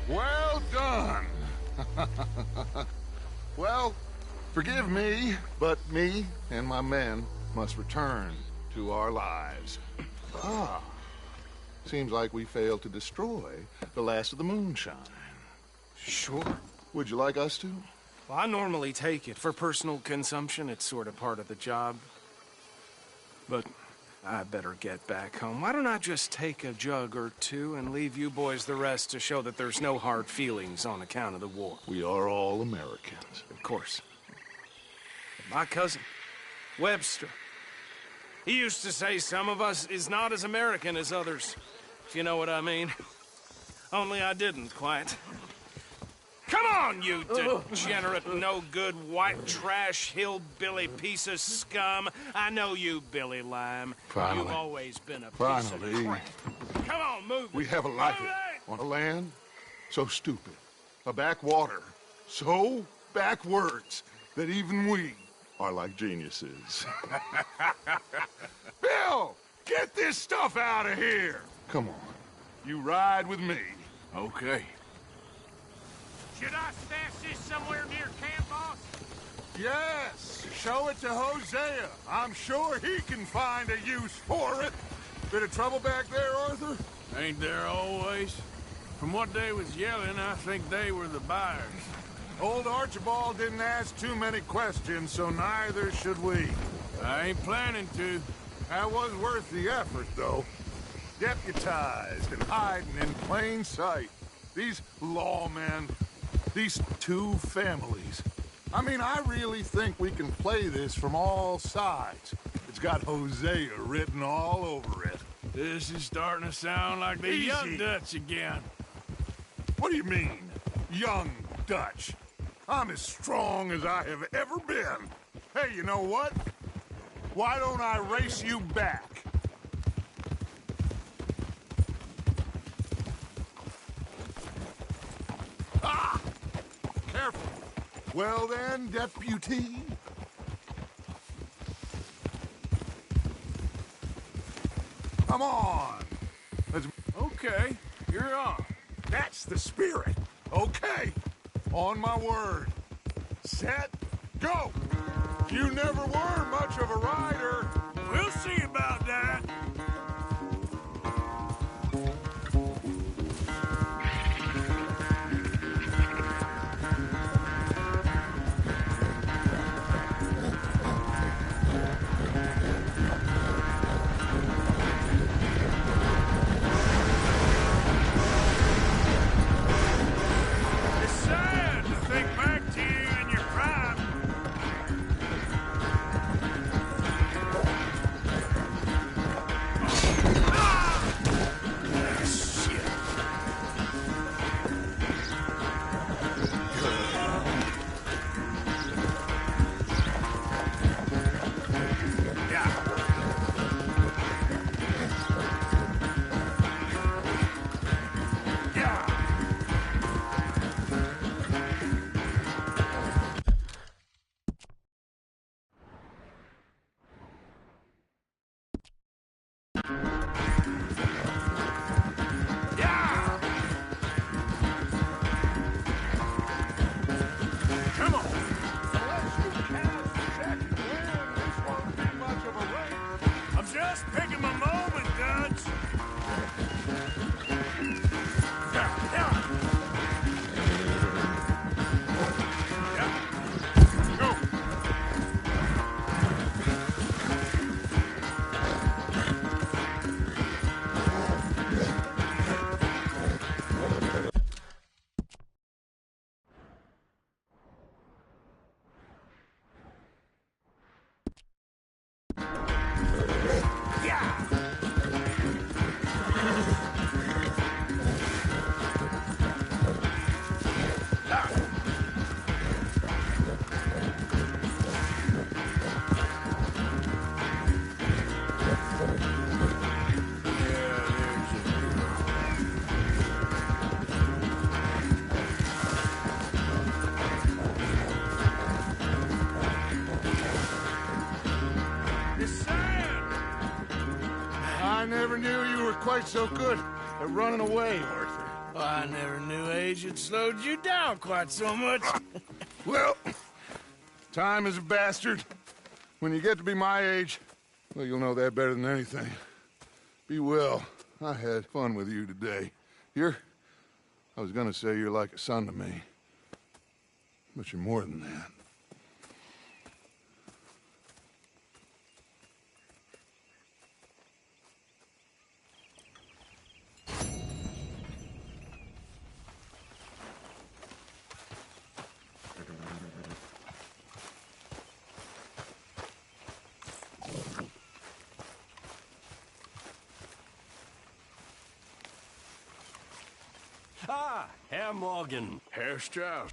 Well done. Well, forgive me, but me and my men must return to our lives. Ah, seems like we failed to destroy the last of the moonshine. Sure. Would you like us to? Well, I normally take it. For personal consumption, it's sort of part of the job. But I better get back home. Why don't I just take a jug or two and leave you boys the rest to show that there's no hard feelings on account of the war? We are all Americans. Of course. But my cousin, Webster, he used to say some of us is not as American as others, if you know what I mean. Only I didn't quite. Come on, you degenerate, no-good, white trash, hillbilly piece of scum. I know you, Billy Lime. Finally. You've always been a piece Finally. of crap. Come on, move We it. have a life Move it! on a land so stupid, a backwater so backwards that even we are like geniuses. Bill, get this stuff out of here. Come on, you ride with me. Okay. Should I stash this somewhere near camp, boss? Yes, show it to Hosea. I'm sure he can find a use for it. Bit of trouble back there, Arthur? Ain't there always? From what they was yelling, I think they were the buyers. Old Archibald didn't ask too many questions, so neither should we. I ain't planning to. That was worth the effort, though. Deputized and hiding in plain sight. These lawmen, these two families. I mean, I really think we can play this from all sides. It's got Hosea written all over it. This is starting to sound like the Easy. young Dutch again. What do you mean, young Dutch? I'm as strong as I have ever been. Hey, you know what? Why don't I race you back? Ah! Careful. Well then, deputy. Come on. Let's... Okay, you're on. That's the spirit. Okay. On my word. Set, go. You never were much of a rider. We'll see about that. It's sad to think back to you in your prime. quite so good at running away, Arthur. Well, I never knew age had slowed you down quite so much. Well, time is a bastard. When you get to be my age, well, you'll know that better than anything. Be well. I had fun with you today. I was gonna say you're like a son to me, but you're more than that. Ah, Herr Morgan. Herr Strauss.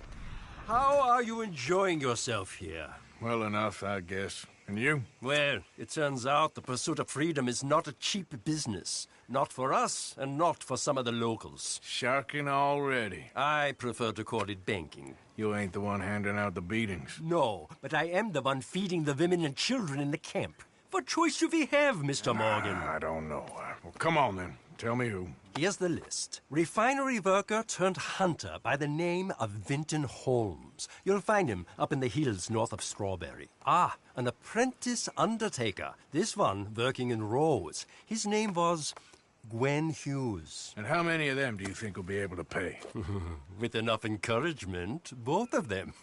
How are you enjoying yourself here? Well enough, I guess. And you? Well, it turns out the pursuit of freedom is not a cheap business. Not for us, and not for some of the locals. Sharking already. I prefer to call it banking. You ain't the one handing out the beatings. No, but I am the one feeding the women and children in the camp. What choice do we have, Mr. Morgan? I don't know. Well, come on, then. Tell me who. Here's the list. Refinery worker turned hunter by the name of Vinton Holmes. You'll find him up in the hills north of Strawberry. Ah, an apprentice undertaker. This one working in Rose. His name was Gwen Hughes. And how many of them do you think will be able to pay? With enough encouragement, both of them.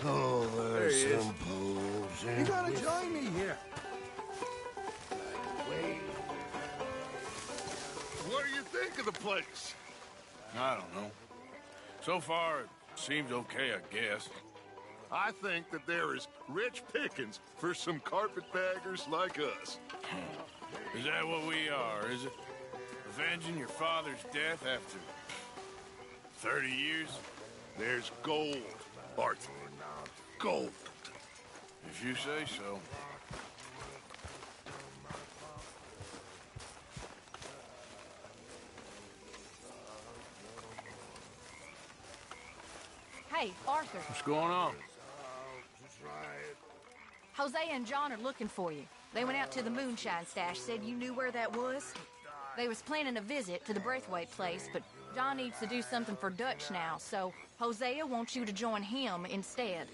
Over some poles You and gotta join me here. What do you think of the place? I don't know. So far, it seems okay, I guess. I think that there is rich pickings for some carpetbaggers like us. Is that what we are, is it? Avenging your father's death after 30 years? There's gold, Arthur. Gold. If you say so. Hey, Arthur. What's going on? Jose and John are looking for you. They went out to the moonshine stash, said you knew where that was. They was planning a visit to the Braithwaite place, but John needs to do something for Dutch now, so Hosea wants you to join him instead.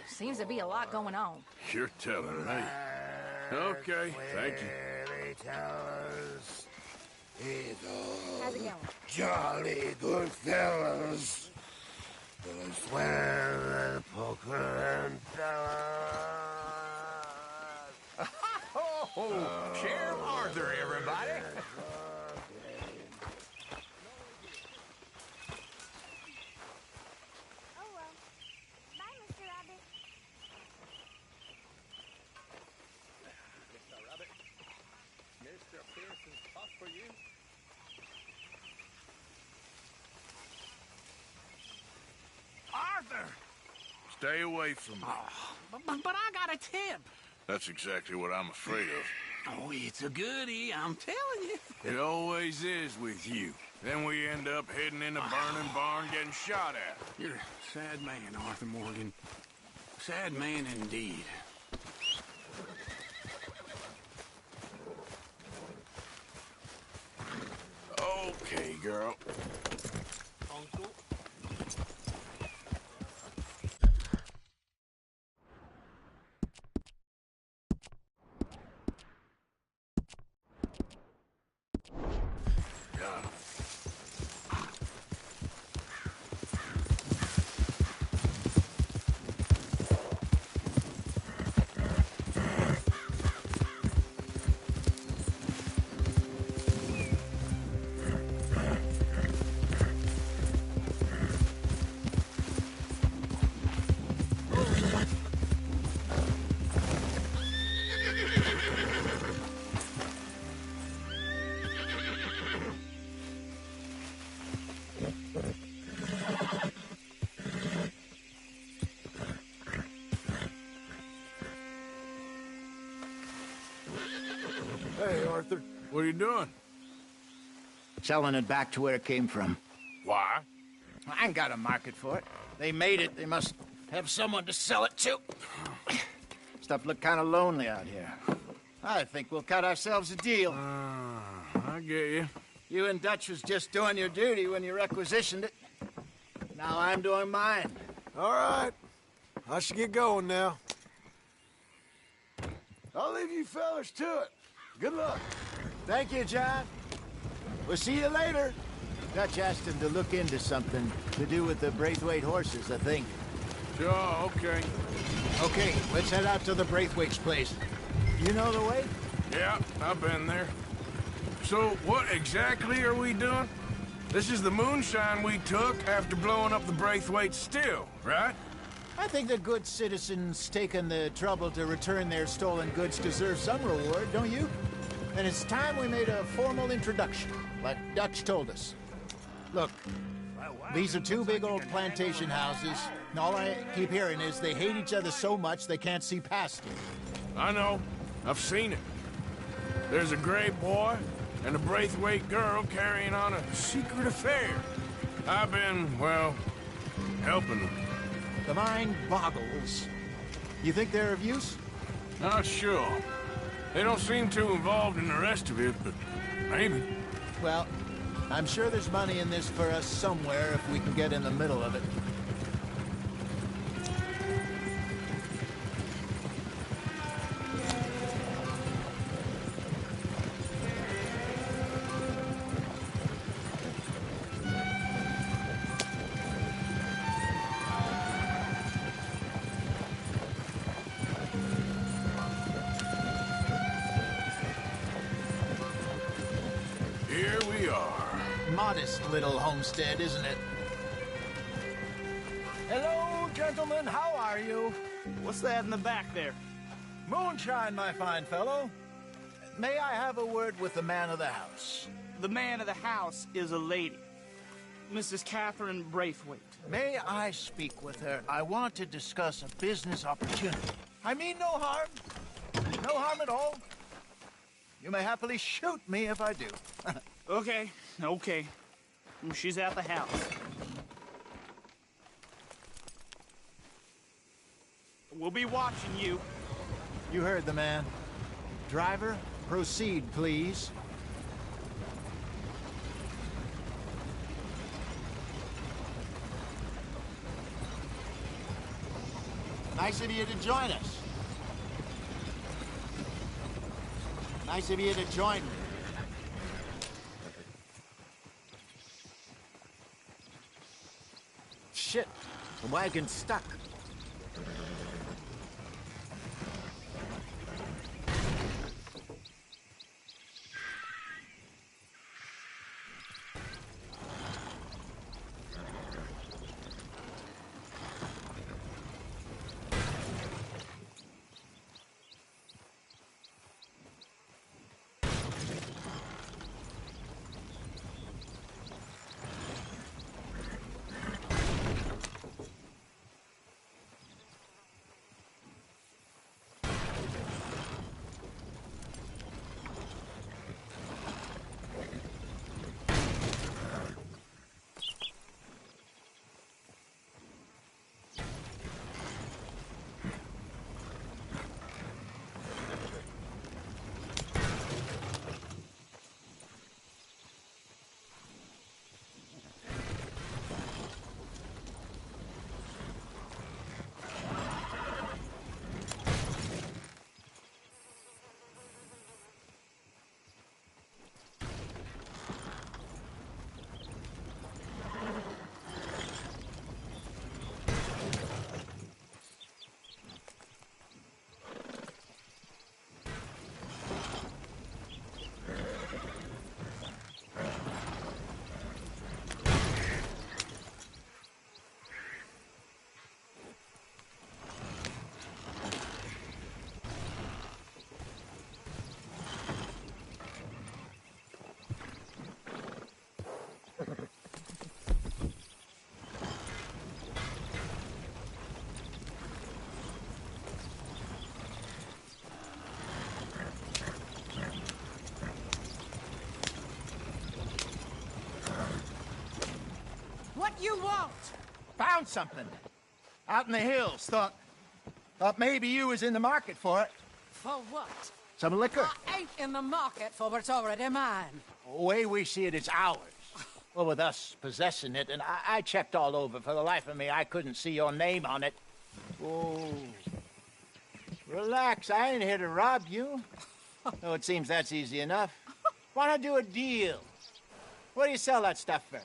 Seems to be a lot going on. You're telling me. Okay, thank you. How's it going? Jolly good fellas. But I swear that poker and fellas. Oh, Sheriff Arthur, everybody. Arthur! Stay away from me. But I got a tip. That's exactly what I'm afraid of. Oh, it's a goodie, I'm telling you. It always is with you. Then we end up heading in a burning barn getting shot at. You're a sad man, Arthur Morgan. Sad man indeed. Okay, girl. Arthur? What are you doing? Selling it back to where it came from. Why? I ain't got a market for it. They made it. They must have someone to sell it to. Stuff look kind of lonely out here. I think we'll cut ourselves a deal. I get you. You and Dutch was just doing your duty when you requisitioned it. Now I'm doing mine. All right. I should get going now. I'll leave you fellas to it. Good luck. Thank you, John. We'll see you later. Dutch asked him to look into something to do with the Braithwaite horses, I think. Sure, okay. Okay, let's head out to the Braithwaite's place. You know the way? Yeah, I've been there. So, what exactly are we doing? This is the moonshine we took after blowing up the Braithwaite still, right? I think the good citizens taking the trouble to return their stolen goods deserve some reward, don't you? And it's time we made a formal introduction, like Dutch told us. Look, these are two big old plantation houses, and all I keep hearing is they hate each other so much they can't see past it. I know. I've seen it. There's a gray boy and a Braithwaite girl carrying on a secret affair. I've been, well, helping them. The mind boggles. You think they're of use? Not sure. They don't seem too involved in the rest of it, but maybe. Well, I'm sure there's money in this for us somewhere if we can get in the middle of it. Here we are. Modest little homestead, isn't it? Hello, gentlemen. How are you? What's that in the back there? Moonshine, my fine fellow. May I have a word with the man of the house? The man of the house is a lady. Mrs. Catherine Braithwaite. May I speak with her? I want to discuss a business opportunity. I mean no harm. No harm at all. You may happily shoot me if I do. Okay. She's at the house. We'll be watching you. You heard the man. Driver, proceed, please. Nice of you to join us. Nice of you to join me. Shit, the wagon's stuck. you want? Found something. Out in the hills. Thought maybe you was in the market for it. For what? Some liquor. I ain't in the market for what's already mine. The way we see it, it's ours. Well, with us possessing it, and I checked all over. For the life of me, I couldn't see your name on it. Oh. Relax, I ain't here to rob you. No, it seems that's easy enough. Why not do a deal? What do you sell that stuff for?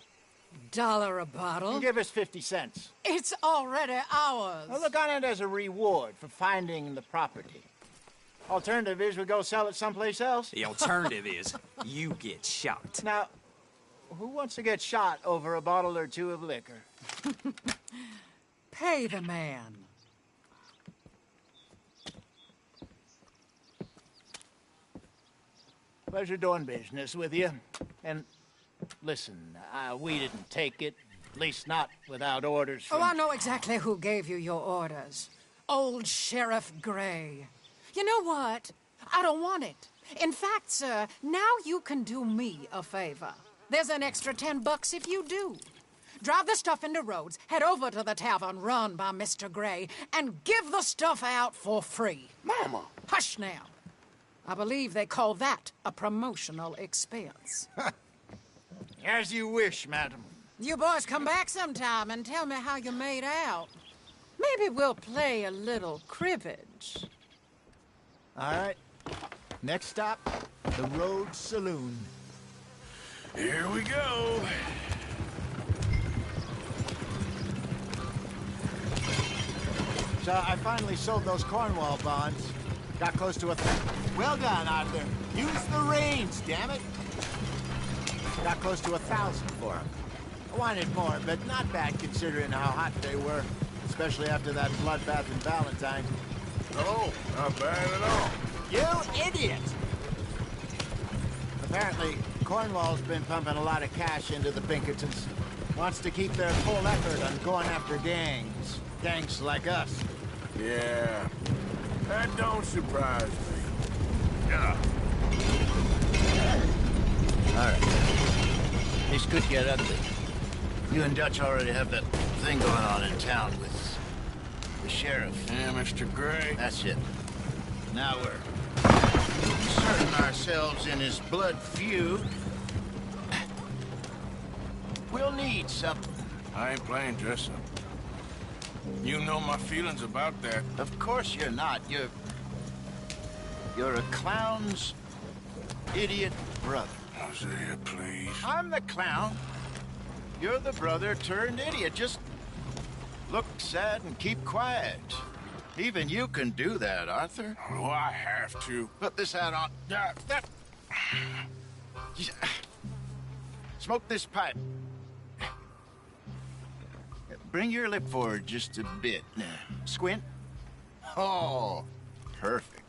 $1 a bottle? Give us 50 cents. It's already ours. Well, look on it as a reward for finding the property. Alternative is we go sell it someplace else. The alternative is you get shot. Now, who wants to get shot over a bottle or two of liquor? Pay the man. Pleasure doing business with you. And listen, we didn't take it. At least not without orders from... Oh, I know exactly who gave you your orders. Old Sheriff Gray. You know what? I don't want it. In fact, sir, now you can do me a favor. There's an extra $10 if you do. Drive the stuff into Rhodes, head over to the tavern run by Mr. Gray, and give the stuff out for free. Mama! Hush now. I believe they call that a promotional expense. As you wish, madam. You boys come back sometime and tell me how you made out. Maybe we'll play a little cribbage. All right. Next stop, the Rhodes Saloon. Here we go. So I finally sold those Cornwall bonds. Got close to Well done, Arthur. Use the reins, damn it. Got close to 1,000 for them. I wanted more, but not bad considering how hot they were, especially after that bloodbath in Valentine. Oh, not bad at all. You idiot! Apparently, Cornwall's been pumping a lot of cash into the Pinkertons. Wants to keep their full effort on going after gangs. Gangs like us. Yeah, that don't surprise me. Yeah. All right. This could get ugly. You and Dutch already have that thing going on in town with the sheriff. Yeah, Mr. Gray. That's it. Now we're inserting ourselves in his blood feud. We'll need something. I ain't playing dress-up. You know my feelings about that. Of course you're not. You're a clown's idiot brother. Hosea, please. I'm the clown. You're the brother turned idiot. Just look sad and keep quiet. Even you can do that, Arthur. Oh, I have to. Put this hat on. Smoke this pipe. Bring your lip forward just a bit. Squint. Oh, perfect.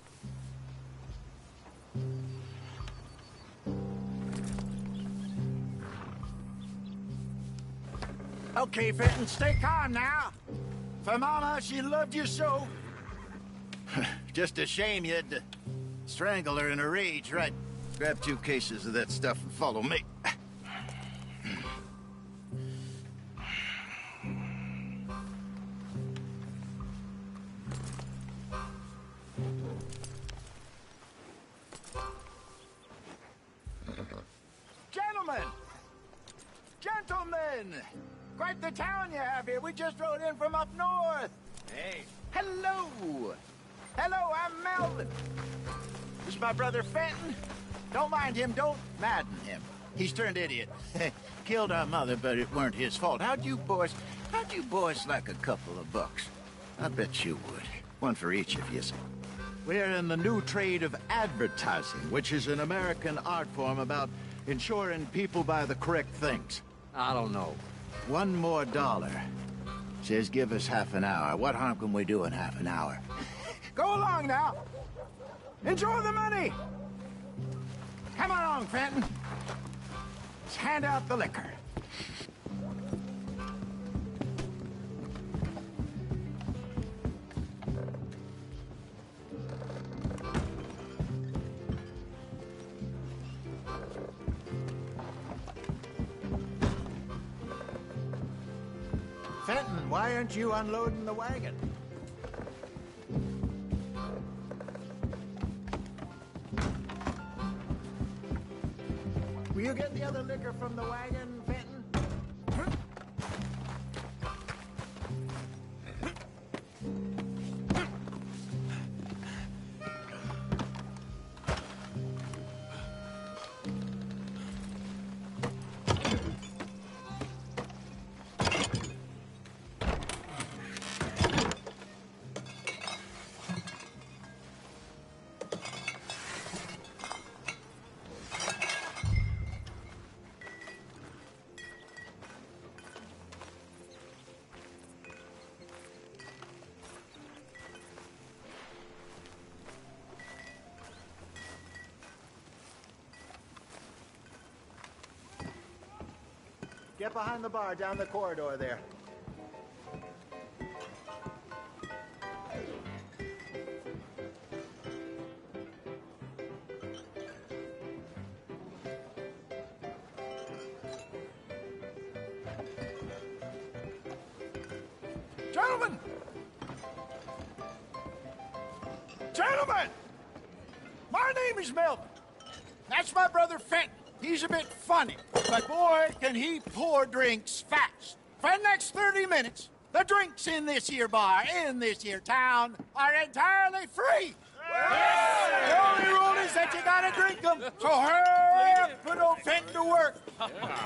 Okay, Fenton, stay calm now. For Mama, she loved you so. Just a shame you had to strangle her in a rage, right? Grab 2 cases of that stuff and follow me. Gentlemen! Quite the town you have here. We just rode in from up north. Hey. Hello. Hello, I'm Melvin. This is my brother Fenton. Don't mind him. Don't madden him. He's turned idiot. Killed our mother, but it weren't his fault. How'd you boys like a couple of bucks? I bet you would. One for each of you. We're in the new trade of advertising, which is an American art form about ensuring people buy the correct things. I don't know. $1 more. Says give us half an hour. What harm can we do in half an hour? Go along now. Enjoy the money. Come along, Fenton. Let's hand out the liquor. Fenton, why aren't you unloading the wagon? Will you get the other liquor from the wagon, Fenton? Get behind the bar down the corridor there. Gentlemen! Gentlemen! My name is Melvin. That's my brother Fenton. He's a bit funny, but boy, can he pour drinks fast. For the next 30 minutes, the drinks in this here bar, in this here town, are entirely free. Yes. The only rule is that you gotta drink them, so hurry up, put old Fenton to work.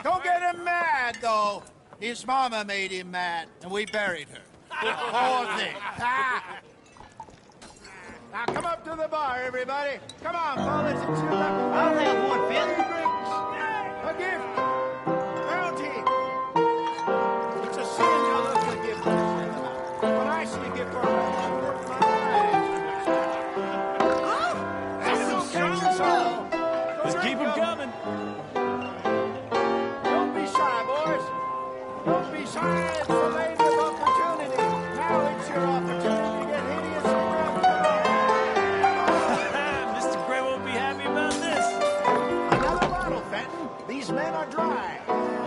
Don't get him mad, though. His mama made him mad, and we buried her. Poor thing. Now come up to the bar, everybody. Come on, fellas, it's your luck. I'll have one, Fenton. A gift. Bounty. It's a sin to look a gift horse in the mouth. When I see a gift horse, I work my eyes. Oh! That's no catch us all. Just keep them coming. Don't be shy, boys. Don't be shy. It's the lady of opportunity. Now it's your opportunity to get hideous around. Mr. Gray won't be happy about this. Another bottle, Fenton. These men are dry.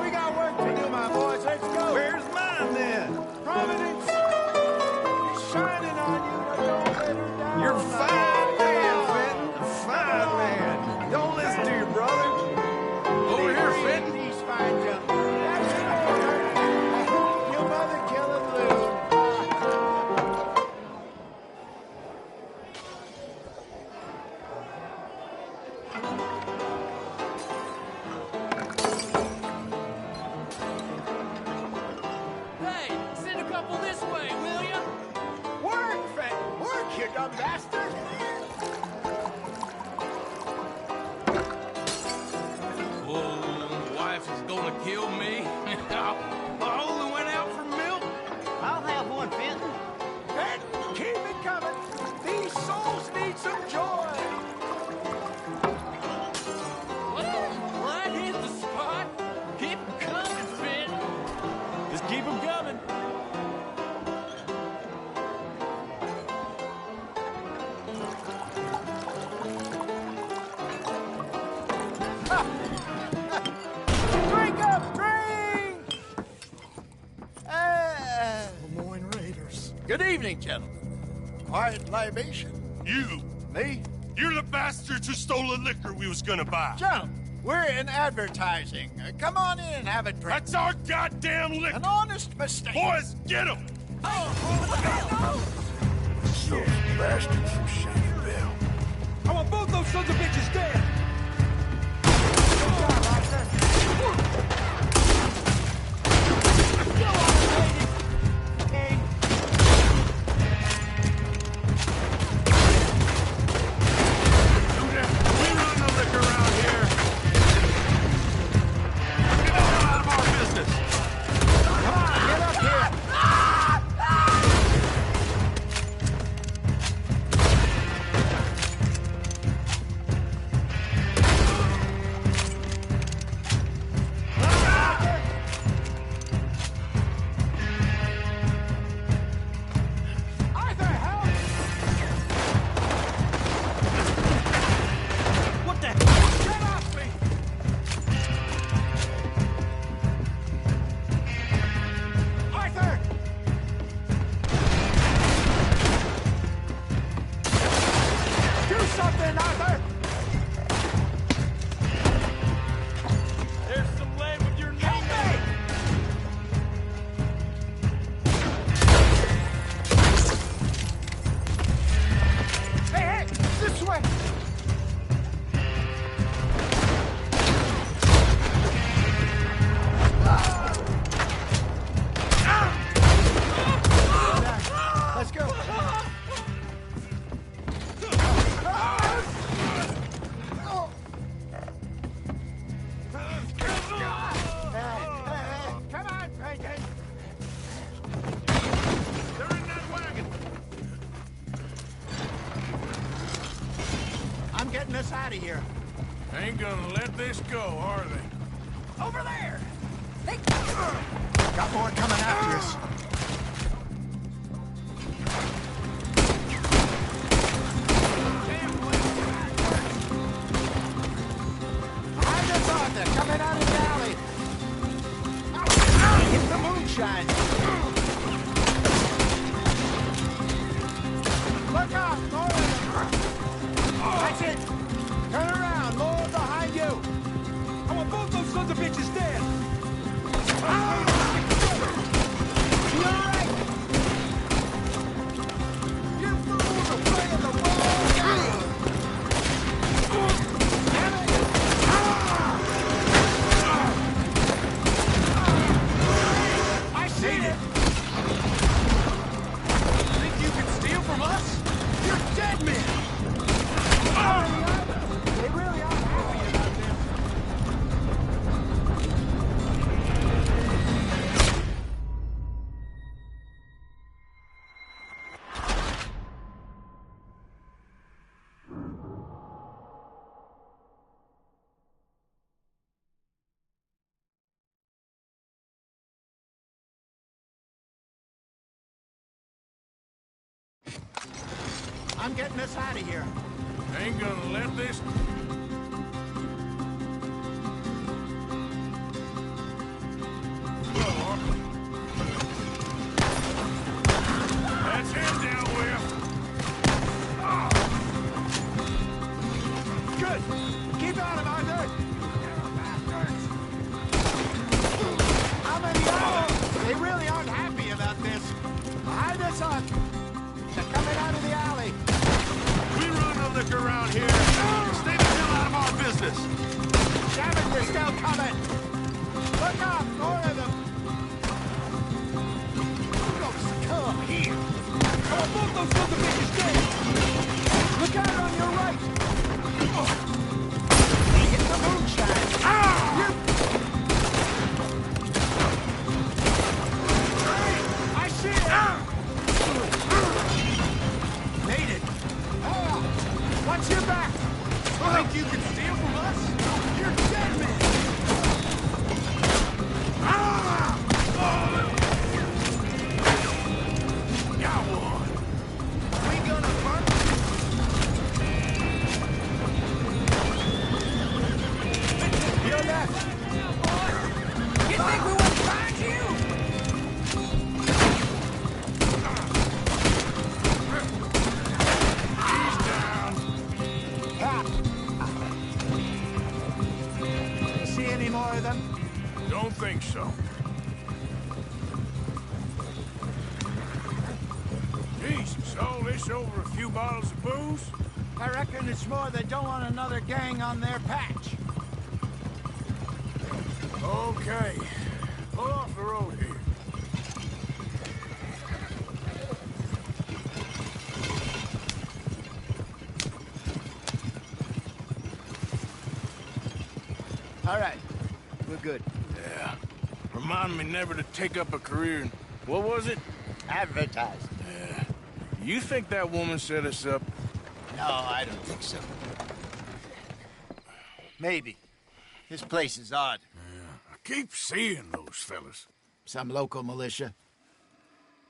We got work to do, my boys. Let's go. Where's mine, then? Providence is shining on you. Now don't let her down. You're a fine man, Fenton. A fine man. Don't listen to your brother. Over here, Fenton. These fine gentlemen. That's it. Your mother killing Lou. Hey, send a couple this way, will ya? Work, Fenton. Work, you dumb bastard. Oh, wife is gonna kill me. I only went out for milk. I'll have one, Fenton. Fenton, keep it coming. These souls need some joy. Well, that hit the spot. Keep 'em coming, Finn. Just keep 'em coming. Drink up, drink! Lemoyne Raiders. Good evening, gentlemen. Quiet libation. You. Me? You're the bastards who stole the liquor we was gonna buy. Gentlemen, we're in advertising. Come on in and have a drink. That's our goddamn liquor. An honest mistake. Boys, get him! Those bastards from Shantyville. I want both those sons of bitches dead. We run the liquor around here. Get out of our business. Come on, get up here. us out of here. Ain't gonna let this go, are they? Over there! Got more coming after us. Behind us, Arthur, coming out of the alley. Hit the moonshine. Look out, more of them. That's it. Turn around, more behind you. I want both those sons of bitches dead. You're right. You fools are playing the wrong game. Damn it. I seen it. Think you can steal from us? You're dead men. They really are happy about this. I'm getting us out of here. Ain't gonna let this... That's him down with. Good. Keep on him, Arthur. How many are? They really aren't happy about this. Behind us, Arthur. They're coming out of the alley. We run no liquor around here. Stay the hell out of our business. Damn it, they're still coming. Look out, more of them. Come here. I want both those sons of bitches dead. Look out on your right. Hit the moonshine. I see it. Made it. Watch your back. Think you can steal from us? You're dead, man. Got one. We gonna burn? You're left. You think we won't find you? He's down. See any more of them? Don't think so. Jesus, all this over a few bottles of booze? I reckon it's more they don't want another gang on their patch. Okay. Pull off the road here. All right. We're good. Yeah. Remind me never to take up a career in... What was it? Advertising. Yeah. You think that woman set us up? No, I don't think so. Maybe. This place is odd. Yeah. I keep seeing those fellas. Some local militia.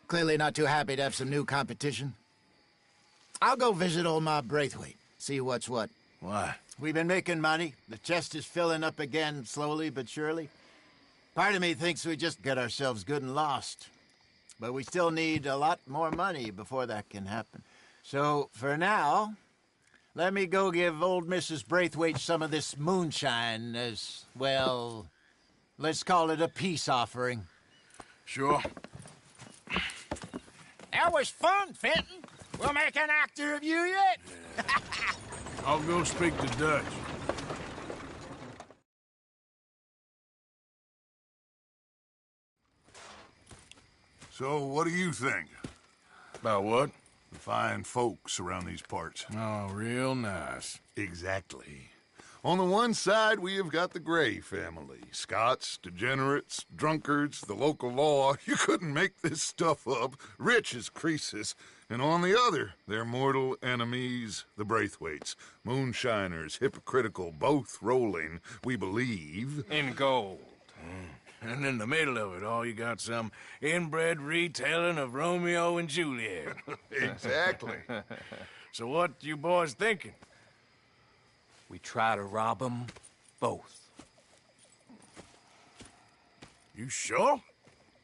Clearly not too happy to have some new competition. I'll go visit old Ma Braithwaite, see what's what. Why? We've been making money. The chest is filling up again, slowly but surely. Part of me thinks we just get ourselves good and lost. But we still need a lot more money before that can happen. So, for now, let me go give old Mrs. Braithwaite some of this moonshine as, well, let's call it a peace offering. Sure. That was fun, Fenton. We'll make an actor of you yet. Yeah. I'll go speak to Dutch. So, what do you think? About what? The fine folks around these parts. Oh, real nice. Exactly. On the one side, we have got the Gray family. Scots, degenerates, drunkards, the local law. You couldn't make this stuff up. Rich as Croesus. And on the other, their mortal enemies, the Braithwaites. Moonshiners, hypocritical, both rolling, we believe. In gold. And in the middle of it all, you got some inbred retelling of Romeo and Juliet. Exactly. So what you boys thinking? We try to rob them both. You sure?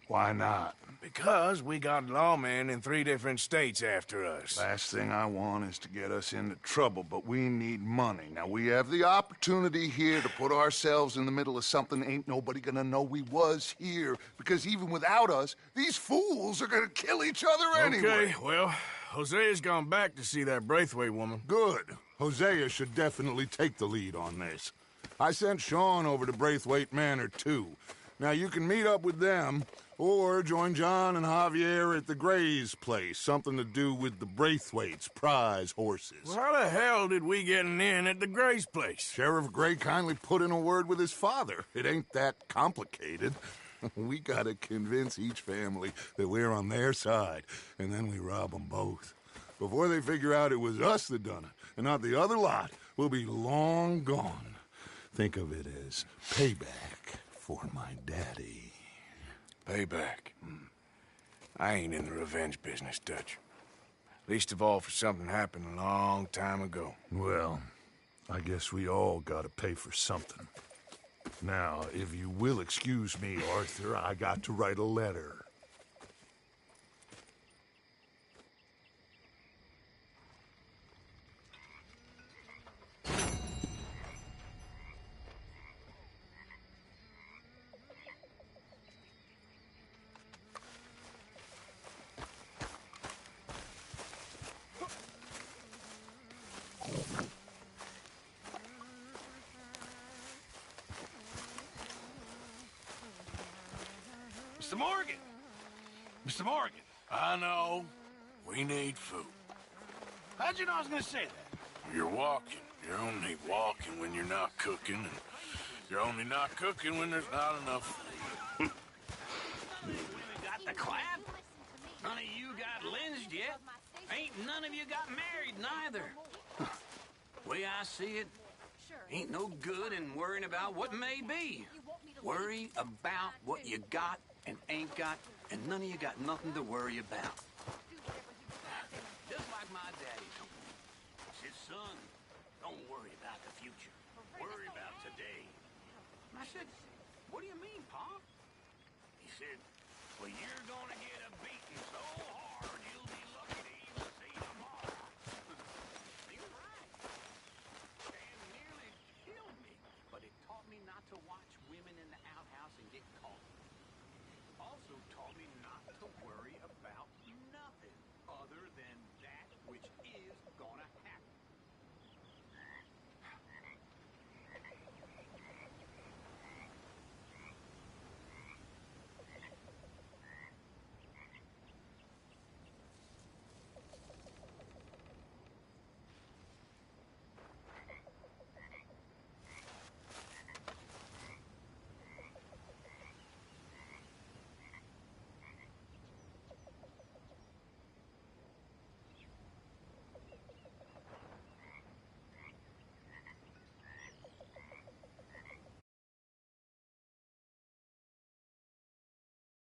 Why not? Because we got lawmen in 3 different states after us. Last thing I want is to get us into trouble, but we need money. Now, we have the opportunity here to put ourselves in the middle of something ain't nobody gonna know we was here, because even without us, these fools are gonna kill each other anyway. Okay, well, Hosea's gone back to see that Braithwaite woman. Good. Hosea should definitely take the lead on this. I sent Sean over to Braithwaite Manor, too. Now, you can meet up with them, or join John and Javier at the Gray's place. Something to do with the Braithwaite's prize horses. Well, how the hell did we get in at the Gray's place? Sheriff Gray kindly put in a word with his father. It ain't that complicated. We gotta convince each family that we're on their side, and then we rob them both. Before they figure out it was us that done it, and not the other lot, we'll be long gone. Think of it as payback for my daddy. Payback. I ain't in the revenge business, Dutch. Least of all for something happened a long time ago. Well, I guess we all gotta pay for something. Now, if you will excuse me, Arthur, I got to write a letter. Mr. Morgan! Mr. Morgan! I know. We need food. How'd you know I was gonna say that? You're walking. You're only walking when you're not cooking, and you're only not cooking when there's not enough food. You got the clap? None of you got lynched yet. Ain't none of you got married neither. Way I see it, ain't no good in worrying about what may be. Worry about what you got and ain't got, and none of you got nothing to worry about. Just like my daddy told me. He said, son, don't worry about the future. Worry about today. And I said, what do you mean, Pa? He said, well, you're gonna get